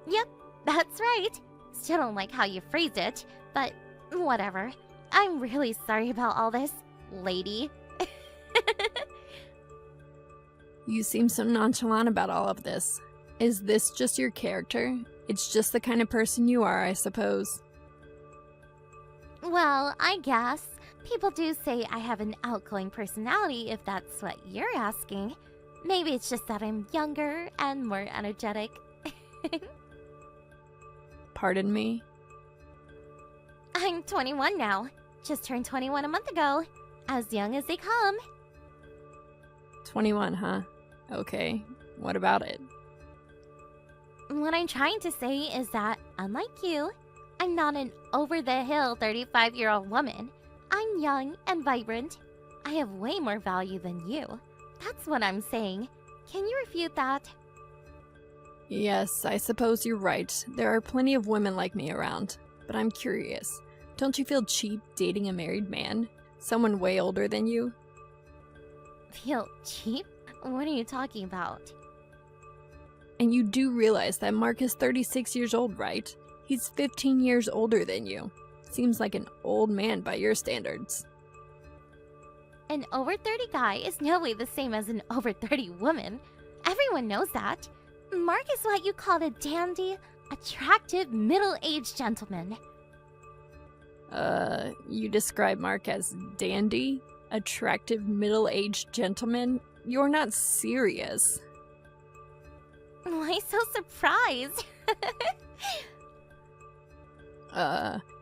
Yep, that's right. Still don't like how you phrased it, but whatever. I'm really sorry about all this, lady. You seem so nonchalant about all of this. Is this just your character? It's just the kind of person you are, I suppose. Well, I guess. People do say I have an outgoing personality, if that's what you're asking. Maybe it's just that I'm younger and more energetic. Pardon me? I'm 21 now. Just turned 21 a month ago. As young as they come. 21, huh? Okay, what about it? What I'm trying to say is that, unlike you, I'm not an over-the-hill 35-year-old woman. I'm young and vibrant. I have way more value than you. That's what I'm saying. Can you refute that? Yes, I suppose you're right. There are plenty of women like me around. But I'm curious. Don't you feel cheap dating a married man? Someone way older than you? Feel cheap? What are you talking about? And you do realize that Mark is 36 years old, right? He's 15 years older than you. Seems like an old man by your standards. An over 30 guy is no way the same as an over 30 woman. Everyone knows that. Mark is what you call a dandy, attractive, middle-aged gentleman. You describe Mark as dandy? Attractive, middle-aged gentleman? You're not serious. Why so surprised?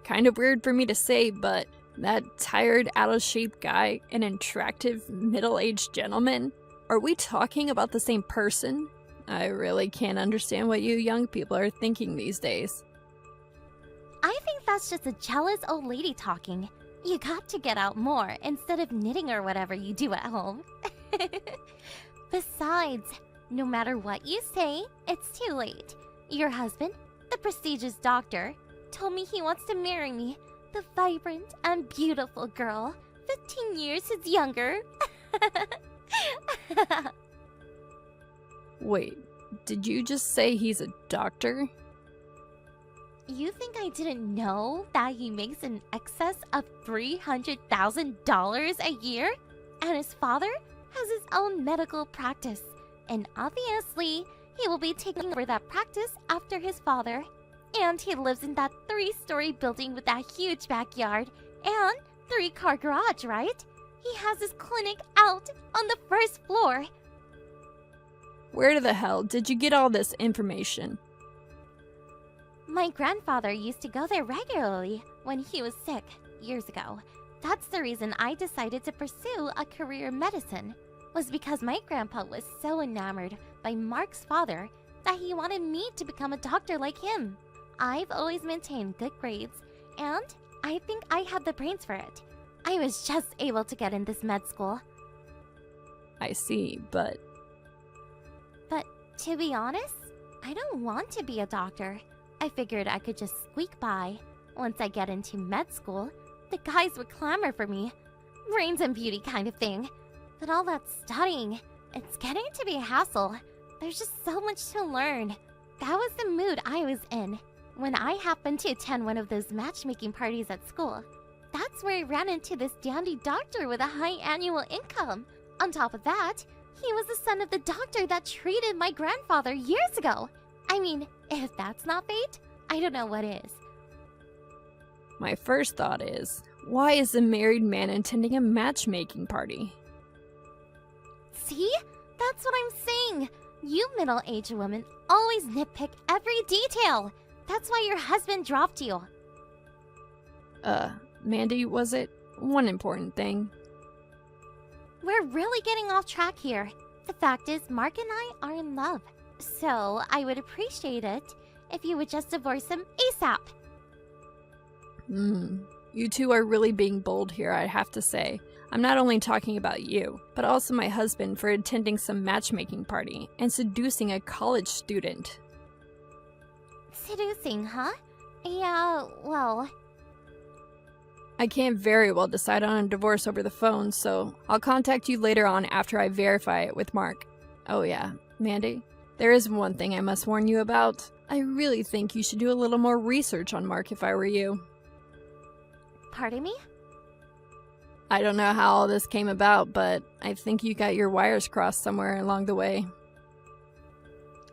Kind of weird for me to say, but that tired, out-of-shape guy, an attractive, middle-aged gentleman? Are we talking about the same person? I really can't understand what you young people are thinking these days. I think that's just a jealous old lady talking. You got to get out more instead of knitting or whatever you do at home. Besides, no matter what you say, it's too late. Your husband, the prestigious doctor, told me he wants to marry me, the vibrant and beautiful girl, 15 years his younger. Wait, did you just say he's a doctor? You think I didn't know that he makes in excess of $300,000 a year? And his father has his own medical practice. And obviously, he will be taking over that practice after his father. And he lives in that 3-story building with that huge backyard and 3-car garage, right? He has his clinic out on the 1st floor. Where the hell did you get all this information? My grandfather used to go there regularly when he was sick years ago. That's the reason I decided to pursue a career in medicine, was because my grandpa was so enamored by Mark's father that he wanted me to become a doctor like him. I've always maintained good grades, and I think I have the brains for it. I was just able to get in this med school. I see, but To be honest, I don't want to be a doctor. I figured I could just squeak by. Once I get into med school, the guys would clamor for me. Brains and beauty kind of thing. But all that studying, it's getting to be a hassle. There's just so much to learn. That was the mood I was in when I happened to attend one of those matchmaking parties at school. That's where I ran into this dandy doctor with a high annual income. On top of that, he was the son of the doctor that treated my grandfather years ago. I mean, if that's not fate, I don't know what is. my first thought is, why is a married man attending a matchmaking party? See? That's what I'm saying. You middle-aged women always nitpick every detail. That's why your husband dropped you. Mandy, was it? One important thing. We're really getting off track here. The fact is, Mark and I are in love. So, I would appreciate it if you would just divorce him ASAP. You two are really being bold here, I have to say. I'm not only talking about you, but also my husband for attending some matchmaking party and seducing a college student. Seducing, huh? Yeah, well... I can't very well decide on a divorce over the phone, so I'll contact you later on after I verify it with Mark. Oh yeah, Mandy, there is one thing I must warn you about. I really think you should do a little more research on Mark if I were you. Pardon me? I don't know how all this came about, but I think you got your wires crossed somewhere along the way.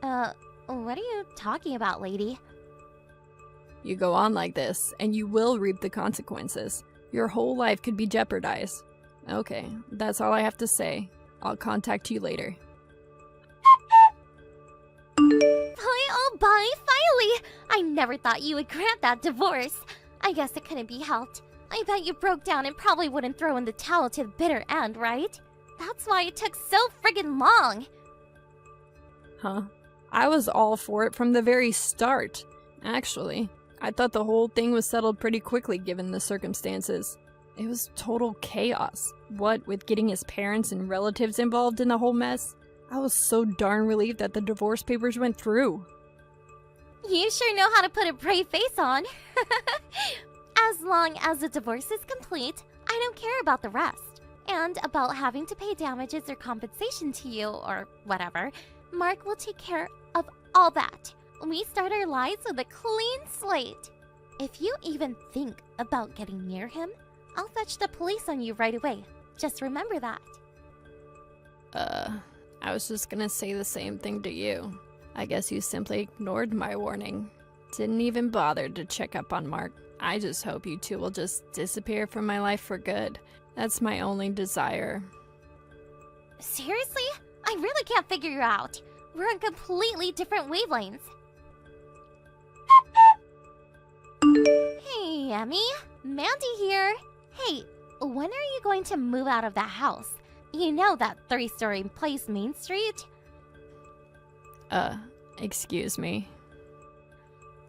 What are you talking about, lady? You go on like this, and you will reap the consequences. Your whole life could be jeopardized. Okay, that's all I have to say. I'll contact you later. Bye, finally! I never thought you would grant that divorce. I guess it couldn't be helped. I bet you broke down and probably wouldn't throw in the towel to the bitter end, right? That's why it took so friggin' long. Huh? I was all for it from the very start. Actually, I thought the whole thing was settled pretty quickly given the circumstances. It was total chaos. What with getting his parents and relatives involved in the whole mess, I was so darn relieved that the divorce papers went through. You sure know how to put a brave face on. As long as the divorce is complete, I don't care about the rest. And about having to pay damages or compensation to you, or whatever, Mark will take care of all that. We start our lives with a clean slate. If you even think about getting near him, I'll fetch the police on you right away. Just remember that. I was just gonna say the same thing to you. I guess you simply ignored my warning. Didn't even bother to check up on Mark. I just hope you two will just disappear from my life for good. That's my only desire. Seriously? I really can't figure you out. We're on completely different wavelengths. Hey, Emmy. Mandy here. Hey, when are you going to move out of that house? You know that 3-story place, Main Street? Excuse me.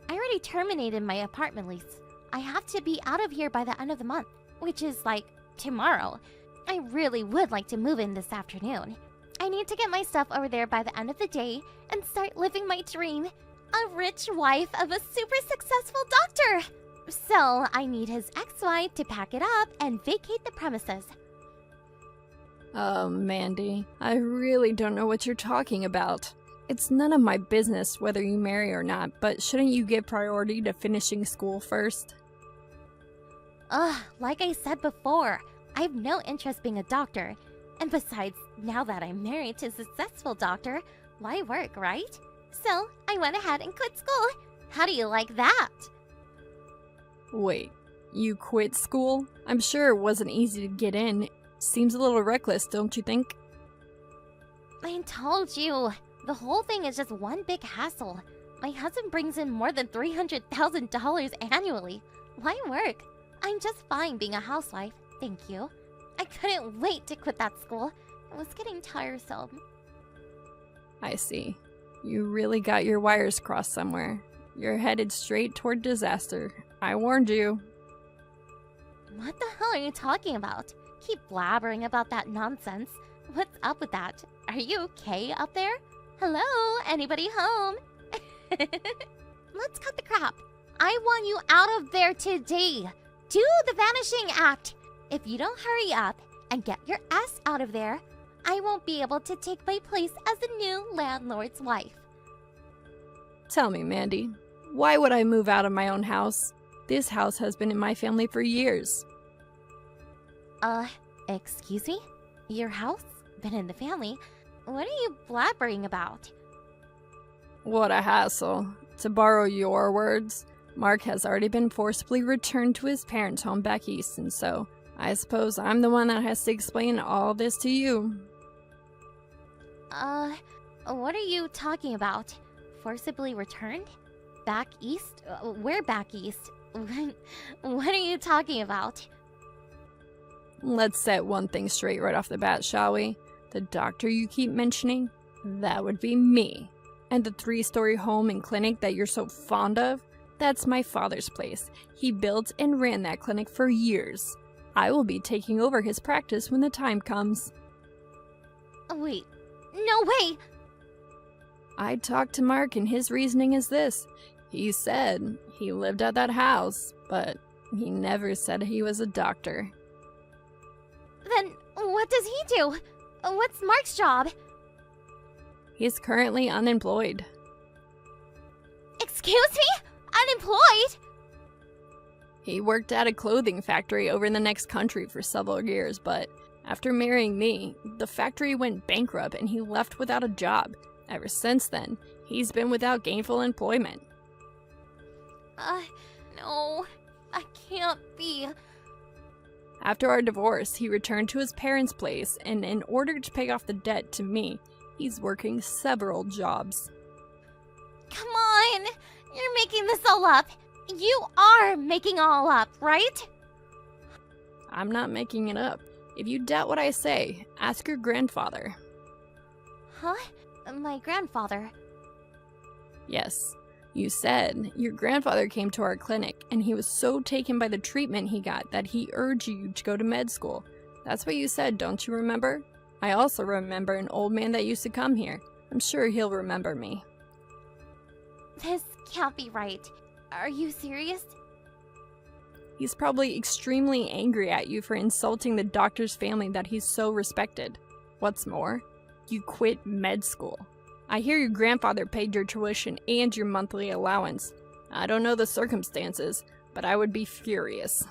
I already terminated my apartment lease. I have to be out of here by the end of the month, which is like tomorrow. I really would like to move in this afternoon. I need to get my stuff over there by the end of the day and start living my dream. A rich wife of a super successful doctor. So I need his ex-wife to pack it up and vacate the premises. Oh, Mandy, I really don't know what you're talking about. It's none of my business whether you marry or not, but shouldn't you give priority to finishing school first? Like I said before, I have no interest being a doctor. And besides, now that I'm married to a successful doctor, why work, right? So I went ahead and quit school. How do you like that? Wait, you quit school? I'm sure it wasn't easy to get in. Seems a little reckless, don't you think? I told you. The whole thing is just one big hassle. My husband brings in more than $300,000 annually. Why work? I'm just fine being a housewife, thank you. I couldn't wait to quit that school. It was getting tiresome. I see. You really got your wires crossed somewhere. You're headed straight toward disaster. I warned you. What the hell are you talking about? Keep blabbering about that nonsense. What's up with that? Are you okay up there? Hello? Anybody home? Let's cut the crap. I want you out of there today. Do the vanishing act. If you don't hurry up and get your ass out of there, I won't be able to take my place as the new landlord's wife. Tell me, Mandy, why would I move out of my own house? This house has been in my family for years. Excuse me? Your house? Been in the family? What are you blabbering about? What a hassle. To borrow your words, Mark has already been forcibly returned to his parents' home back east, and so I suppose I'm the one that has to explain all this to you. What are you talking about? Forcibly returned? Back east? Where back east? What are you talking about? Let's set one thing straight right off the bat, shall we? The doctor you keep mentioning? That would be me. And the 3-story home and clinic that you're so fond of? That's my father's place. He built and ran that clinic for years. I will be taking over his practice when the time comes. Wait, no way! I talked to Mark and his reasoning is this. He said he lived at that house, but He never said he was a doctor. Then what does he do? What's Mark's job? He's currently unemployed. Excuse me? Unemployed? He worked at a clothing factory over in the next country for several years, but after marrying me, the factory went bankrupt and he left without a job. Ever since then, he's been without gainful employment. No, I can't be. After our divorce, he returned to his parents' place, and in order to pay off the debt to me, he's working several jobs. Come on! You're making this all up. You are making all up, right? I'm not making it up. If you doubt what I say, ask your grandfather. Huh? My grandfather. Yes, you said your grandfather came to our clinic and he was so taken by the treatment he got that he urged you to go to med school. That's what you said, don't you remember? I also remember an old man that used to come here. I'm sure he'll remember me. This can't be right. Are you serious? He's probably extremely angry at you for insulting the doctor's family that he's so respected. What's more, you quit med school. I hear your grandfather paid your tuition and your monthly allowance. I don't know the circumstances, but I would be furious.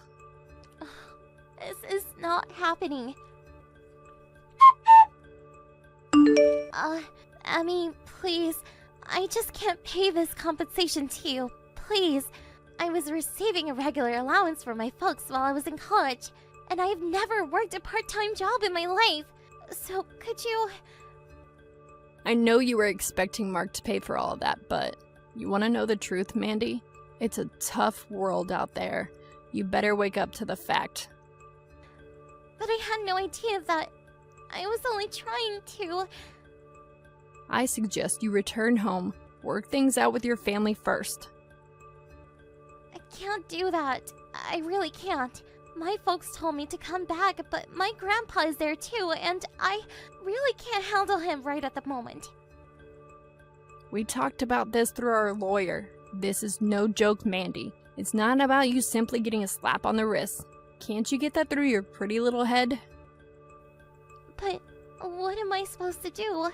This is not happening. Emmy, please. I just can't pay this compensation to you. Please. I was receiving a regular allowance from my folks while I was in college, and I've never worked a part-time job in my life. So could you... I know you were expecting Mark to pay for all of that, but you want to know the truth, Mandy? It's a tough world out there. You better wake up to the fact. But I had no idea that... I was only trying to... I suggest you return home, work things out with your family first. I can't do that. I really can't. My folks told me to come back, but my grandpa is there too, and I really can't handle him right at the moment. We talked about this through our lawyer. This is no joke, Mandy. It's not about you simply getting a slap on the wrist. Can't you get that through your pretty little head? But what am I supposed to do?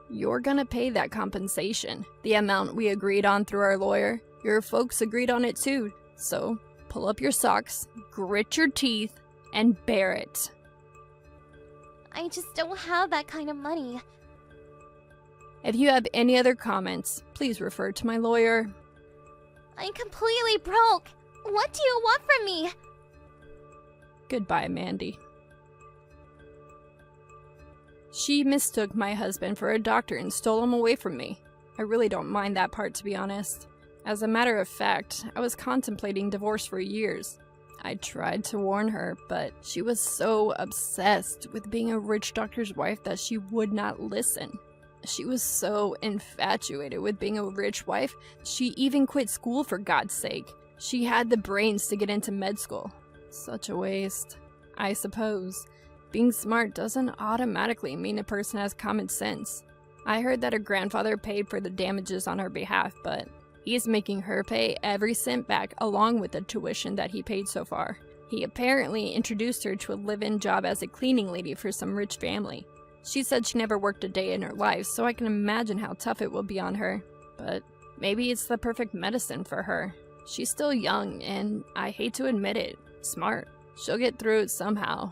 You're gonna pay that compensation. The amount we agreed on through our lawyer. Your folks agreed on it too. So, pull up your socks, grit your teeth, and bear it. I just don't have that kind of money. If you have any other comments, please refer to my lawyer. I'm completely broke. What do you want from me? Goodbye, Mandy. She mistook my husband for a doctor and stole him away from me. I really don't mind that part, to be honest. As a matter of fact, I was contemplating divorce for years. I tried to warn her, but she was so obsessed with being a rich doctor's wife that she would not listen. She was so infatuated with being a rich wife, she even quit school for God's sake. She had the brains to get into med school. Such a waste. I suppose being smart doesn't automatically mean a person has common sense. I heard that her grandfather paid for the damages on her behalf, but he's making her pay every cent back along with the tuition that he paid so far. He apparently introduced her to a live-in job as a cleaning lady for some rich family. She said she never worked a day in her life, so I can imagine how tough it will be on her. But maybe it's the perfect medicine for her. She's still young, and I hate to admit it, smart. She'll get through it somehow.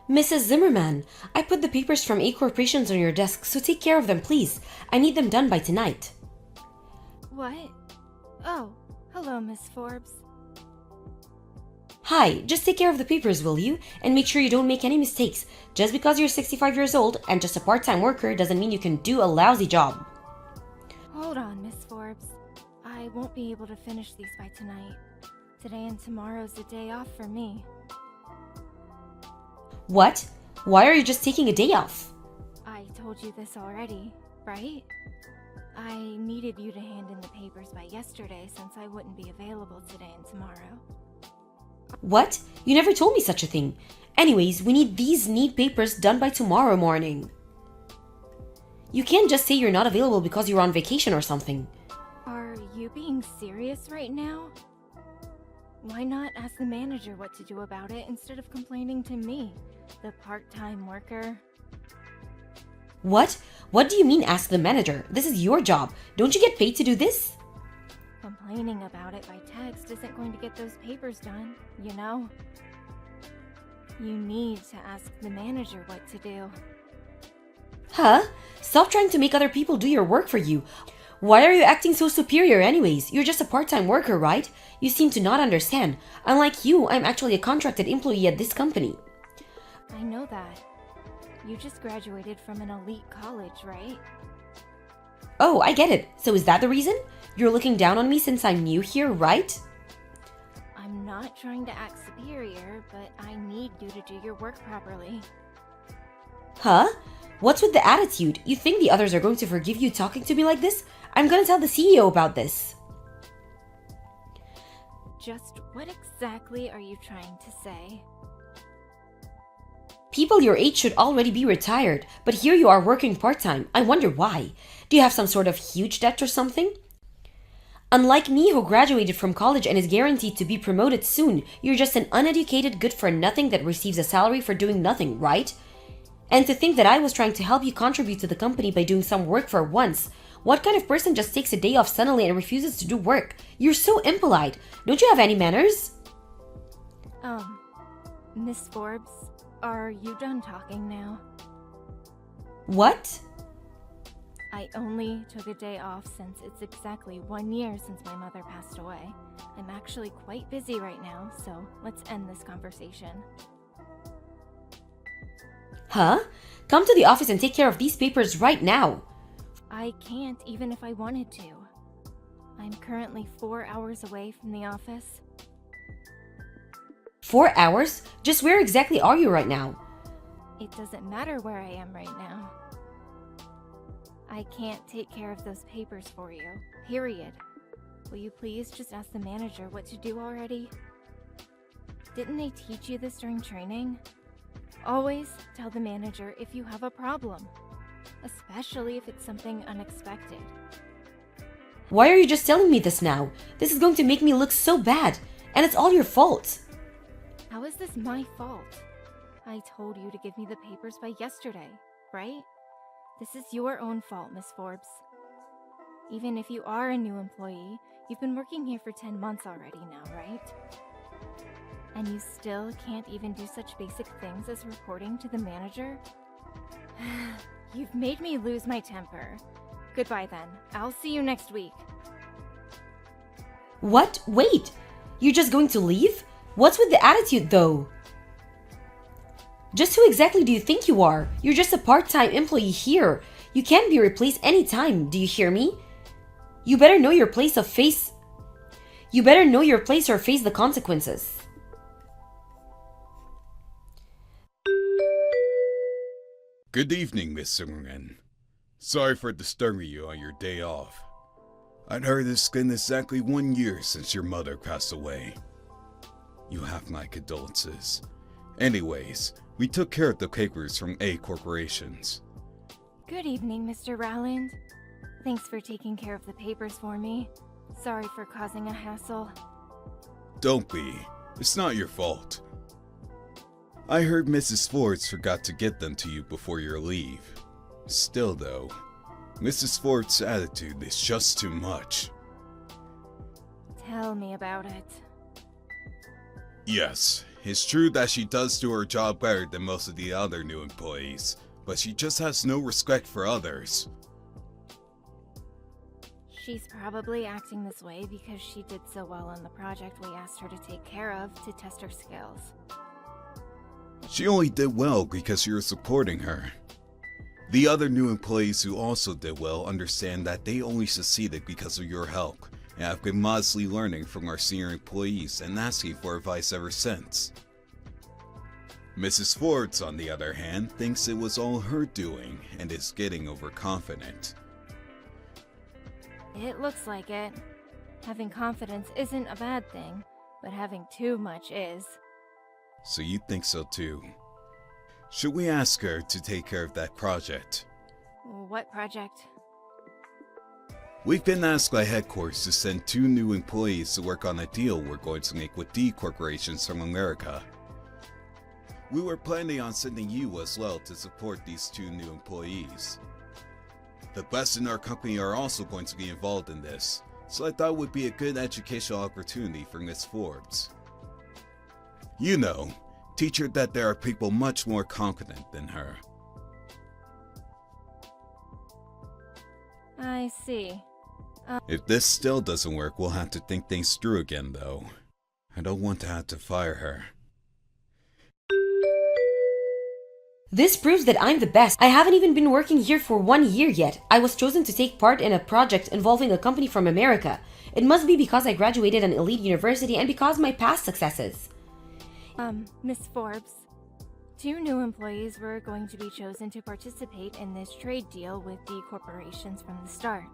Mrs. Zimmerman, I put the papers from A corporations on your desk, so take care of them, please. I need them done by tonight. What? Oh, hello, Miss Forbes. Hi, just take care of the papers, will you? And make sure you don't make any mistakes. Just because you're 65 years old and just a part-time worker doesn't mean you can do a lousy job. Hold on, Miss Forbes. I won't be able to finish these by tonight. Today and tomorrow's a day off for me. What? Why are you just taking a day off? I told you this already, right? I needed you to hand in the papers by yesterday since I wouldn't be available today and tomorrow. What? You never told me such a thing. Anyways, we need these neat papers done by tomorrow morning. You can't just say you're not available because you're on vacation or something. Are you being serious right now? Why not ask the manager what to do about it instead of complaining to me, the part-time worker? What? What do you mean ask the manager? This is your job. Don't you get paid to do this? Complaining about it by text isn't going to get those papers done, you know? You need to ask the manager what to do. Huh? Stop trying to make other people do your work for you. Why are you acting so superior anyways? You're just a part-time worker, right? You seem to not understand. Unlike you, I'm actually a contracted employee at this company. I know that. You just graduated from an elite college, right? Oh, I get it. So is that the reason? You're looking down on me since I'm new here, right? I'm not trying to act superior, but I need you to do your work properly. Huh? What's with the attitude? You think the others are going to forgive you talking to me like this? I'm gonna tell the CEO about this. Just what exactly are you trying to say? People your age should already be retired, but here you are working part-time. I wonder why. Do you have some sort of huge debt or something? Unlike me, who graduated from college and is guaranteed to be promoted soon, you're just an uneducated good-for-nothing that receives a salary for doing nothing, right? And to think that I was trying to help you contribute to the company by doing some work for once. What kind of person just takes a day off suddenly and refuses to do work? You're so impolite. Don't you have any manners? Miss Forbes, are you done talking now? What? I only took a day off since it's exactly 1 year since my mother passed away. I'm actually quite busy right now, so let's end this conversation. Huh? Come to the office and take care of these papers right now. I can't even if I wanted to. I'm currently 4 hours away from the office. 4 hours? Just where exactly are you right now? It doesn't matter where I am right now. I can't take care of those papers for you, period. Will you please just ask the manager what to do already? Didn't they teach you this during training? Always tell the manager if you have a problem, especially if it's something unexpected. Why are you just telling me this now? This is going to make me look so bad, and it's all your fault. How is this my fault? I told you to give me the papers by yesterday, right? This is your own fault, Miss Forbes. Even if you are a new employee, you've been working here for 10 months already now, right? And you still can't even do such basic things as reporting to the manager? You've made me lose my temper. Goodbye then. I'll see you next week. What? Wait! You're just going to leave? What's with the attitude though? Just who exactly do you think you are? You're just a part-time employee here. You can't be replaced anytime, do you hear me? You better know your place or face the consequences. Good evening, Miss Summerman. Sorry for disturbing you on your day off. I'd heard it's been exactly 1 year since your mother passed away. You have my condolences. Anyways, we took care of the papers from A Corporations. Good evening, Mr. Rowland. Thanks for taking care of the papers for me. Sorry for causing a hassle. Don't be. It's not your fault. I heard Mrs. Forbes forgot to get them to you before your leave. Still though, Mrs. Forbes' attitude is just too much. Tell me about it. Yes, it's true that she does do her job better than most of the other new employees, but she just has no respect for others. She's probably acting this way because she did so well on the project we asked her to take care of to test her skills. She only did well because you're supporting her. The other new employees who also did well understand that they only succeeded because of your help, and have been modestly learning from our senior employees and asking for advice ever since. Mrs. Forbes, on the other hand, thinks it was all her doing and is getting overconfident. It looks like it. Having confidence isn't a bad thing, but having too much is. So you think so too. Should we ask her to take care of that project? What project? We've been asked by headquarters to send 2 new employees to work on a deal we're going to make with D Corporations from America. We were planning on sending you as well to support these 2 new employees. The best in our company are also going to be involved in this, so I thought it would be a good educational opportunity for Miss Forbes. You know, teach her that there are people much more competent than her. I see. If this still doesn't work, we'll have to think things through again, though. I don't want to have to fire her. This proves that I'm the best. I haven't even been working here for 1 year yet. I was chosen to take part in a project involving a company from America. It must be because I graduated an elite university and because of my past successes. Miss Forbes, 2 new employees were going to be chosen to participate in this trade deal with D Corporations from the start,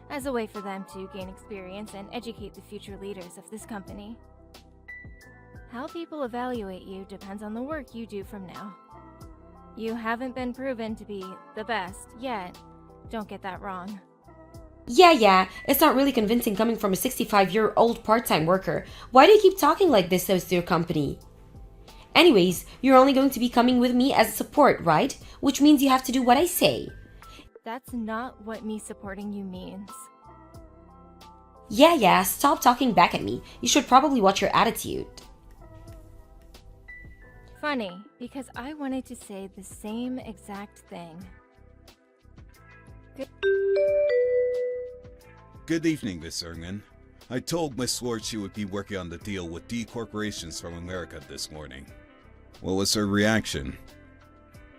as a way for them to gain experience and educate the future leaders of this company. How people evaluate you depends on the work you do from now. You haven't been proven to be the best yet. Don't get that wrong. Yeah, it's not really convincing coming from a 65-year-old part-time worker. Why do you keep talking like this to your company? Anyways, you're only going to be coming with me as a support, right? Which means you have to do what I say. That's not what me supporting you means. Yeah, stop talking back at me. You should probably watch your attitude. Funny, because I wanted to say the same exact thing. Good evening, Miss Erngin. I told Miss Ward she would be working on the deal with D Corporations from America this morning. What was her reaction?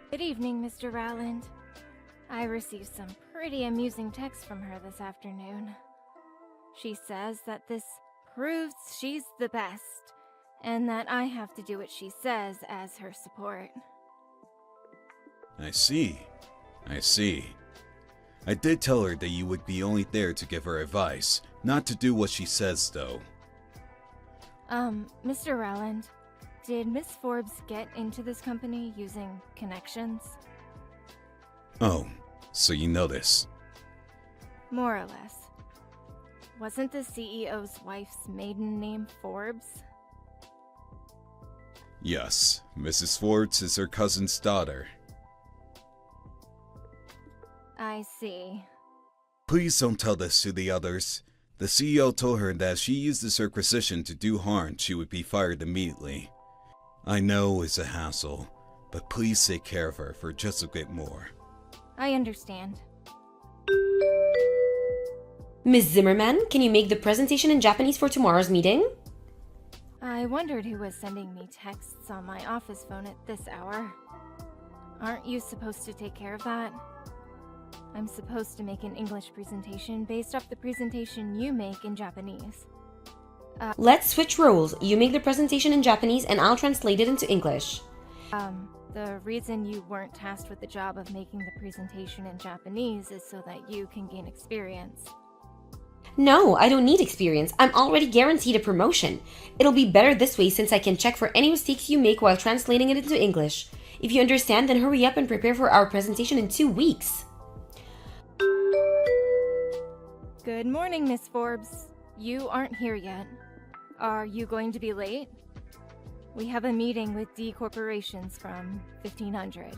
Good evening, Mr. Rowland. I received some pretty amusing texts from her this afternoon. She says that this proves she's the best, and that I have to do what she says as her support. I see. I did tell her that you would be only there to give her advice, not to do what she says, though. Mr. Rowland, did Miss Forbes get into this company using connections? Oh, so you know this. More or less. Wasn't the CEO's wife's maiden name Forbes? Yes, Mrs. Forbes is her cousin's daughter. I see. Please don't tell this to the others. The CEO told her that if she uses her precision to do harm, she would be fired immediately. I know it's a hassle, but please take care of her for just a bit more. I understand. Ms. Zimmerman, can you make the presentation in Japanese for tomorrow's meeting? I wondered who was sending me texts on my office phone at this hour. Aren't you supposed to take care of that? I'm supposed to make an English presentation based off the presentation you make in Japanese. Let's switch roles. You make the presentation in Japanese and I'll translate it into English. The reason you weren't tasked with the job of making the presentation in Japanese is so that you can gain experience. No, I don't need experience. I'm already guaranteed a promotion. It'll be better this way since I can check for any mistakes you make while translating it into English. If you understand, then hurry up and prepare for our presentation in 2 weeks. Good morning, Miss Forbes. You aren't here yet. Are you going to be late? We have a meeting with D Corporations from 1500.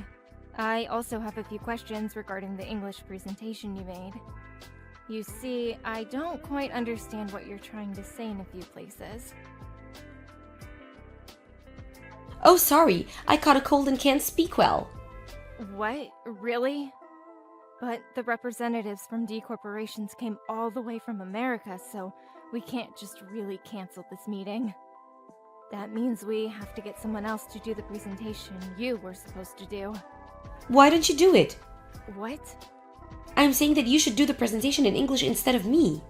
I also have a few questions regarding the English presentation you made. You see, I don't quite understand what you're trying to say in a few places. Oh, sorry. I caught a cold and can't speak well. What? Really? But the representatives from D Corporations came all the way from America, so we can't just really cancel this meeting. That means we have to get someone else to do the presentation you were supposed to do. Why don't you do it? What? I'm saying that you should do the presentation in English instead of me.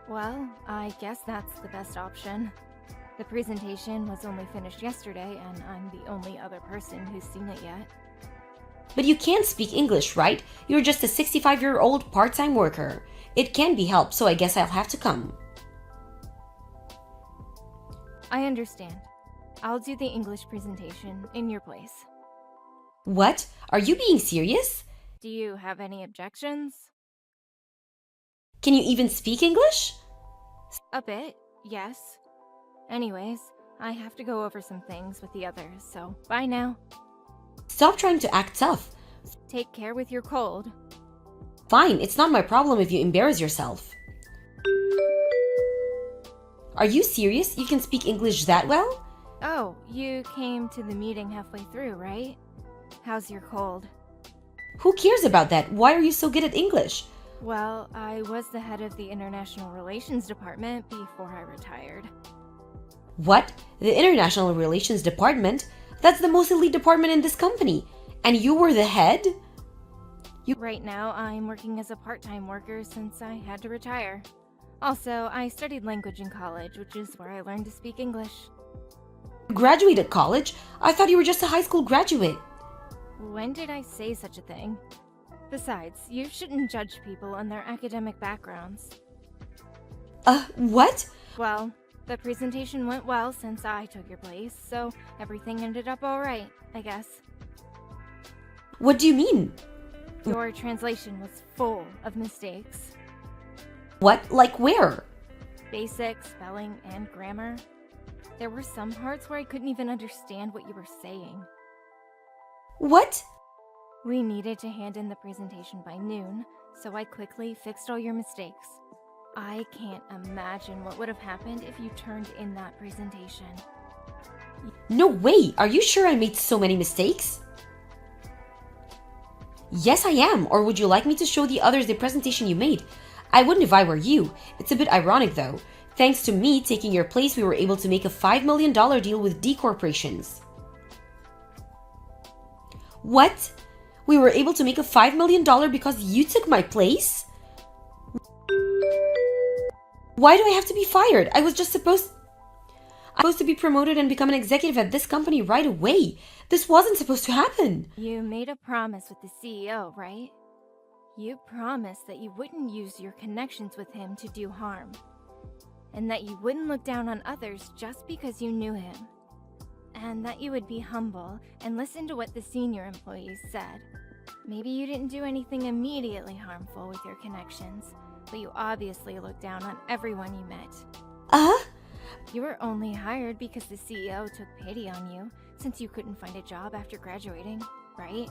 Well, I guess that's the best option. The presentation was only finished yesterday, and I'm the only other person who's seen it yet. But you can't speak English, right? You're just a 65-year-old part-time worker. It can be helped, so I guess I'll have to come. I understand. I'll do the English presentation in your place. What? Are you being serious? Do you have any objections? Can you even speak English? A bit, yes. Anyways, I have to go over some things with the others, so bye now. Stop trying to act tough. Take care with your cold. Fine, it's not my problem if you embarrass yourself. Are you serious? You can speak English that well? Oh, you came to the meeting halfway through, right? How's your cold? Who cares about that? Why are you so good at English? Well, I was the head of the International Relations Department before I retired. What? The International Relations Department? That's the most elite department in this company. And you were the head? Right now, I'm working as a part-time worker since I had to retire. Also, I studied language in college, which is where I learned to speak English. You graduated college? I thought you were just a high school graduate. When did I say such a thing? Besides, you shouldn't judge people on their academic backgrounds. What? Well, the presentation went well since I took your place, so everything ended up alright, I guess. What do you mean? Your translation was full of mistakes. What? Like where? Basic spelling and grammar. There were some parts where I couldn't even understand what you were saying. What? We needed to hand in the presentation by noon, so I quickly fixed all your mistakes. I can't imagine what would have happened if you turned in that presentation. No way! Are you sure I made so many mistakes? Yes, I am. Or would you like me to show the others the presentation you made? I wouldn't if I were you. It's a bit ironic though. Thanks to me taking your place, we were able to make a $5 million deal with D corporations. What? We were able to make a $5 million because you took my place? Why do I have to be fired? I was just supposed to be promoted and become an executive at this company right away. This wasn't supposed to happen. You made a promise with the CEO, right? You promised that you wouldn't use your connections with him to do harm. And that you wouldn't look down on others just because you knew him. And that you would be humble and listen to what the senior employees said. Maybe you didn't do anything immediately harmful with your connections, but you obviously looked down on everyone you met. You were only hired because the CEO took pity on you, since you couldn't find a job after graduating, right?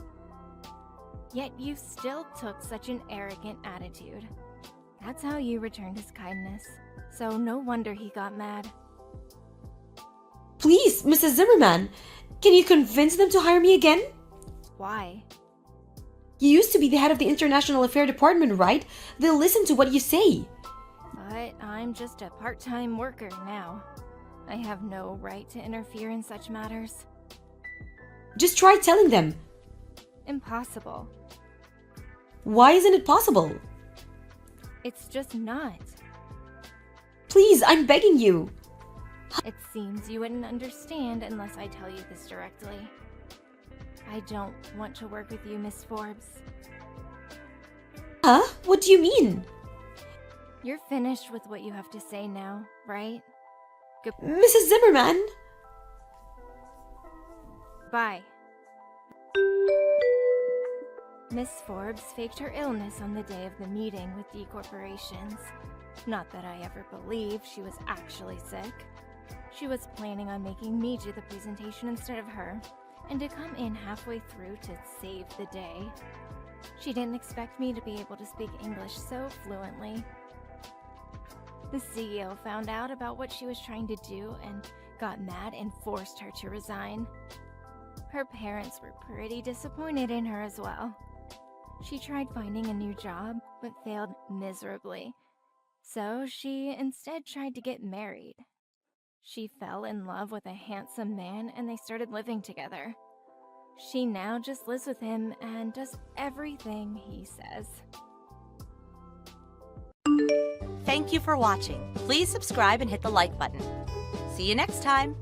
Yet you still took such an arrogant attitude. That's how you returned his kindness, so no wonder he got mad. Please, Mrs. Zimmerman, can you convince them to hire me again? Why? You used to be the head of the International Affairs Department, right? They'll listen to what you say. But I'm just a part-time worker now. I have no right to interfere in such matters. Just try telling them. Impossible. Why isn't it possible? It's just not. Please, I'm begging you. It seems you wouldn't understand unless I tell you this directly. I don't want to work with you, Miss Forbes. Huh? What do you mean? You're finished with what you have to say now, right? Mrs. Zimmerman? Bye. Miss Forbes faked her illness on the day of the meeting with D corporations. Not that I ever believed she was actually sick. She was planning on making me do the presentation instead of her, and to come in halfway through to save the day. She didn't expect me to be able to speak English so fluently. The CEO found out about what she was trying to do and got mad and forced her to resign. Her parents were pretty disappointed in her as well. She tried finding a new job, but failed miserably. So she instead tried to get married. She fell in love with a handsome man and they started living together. She now just lives with him and does everything he says. Thank you for watching. Please subscribe and hit the like button. See you next time.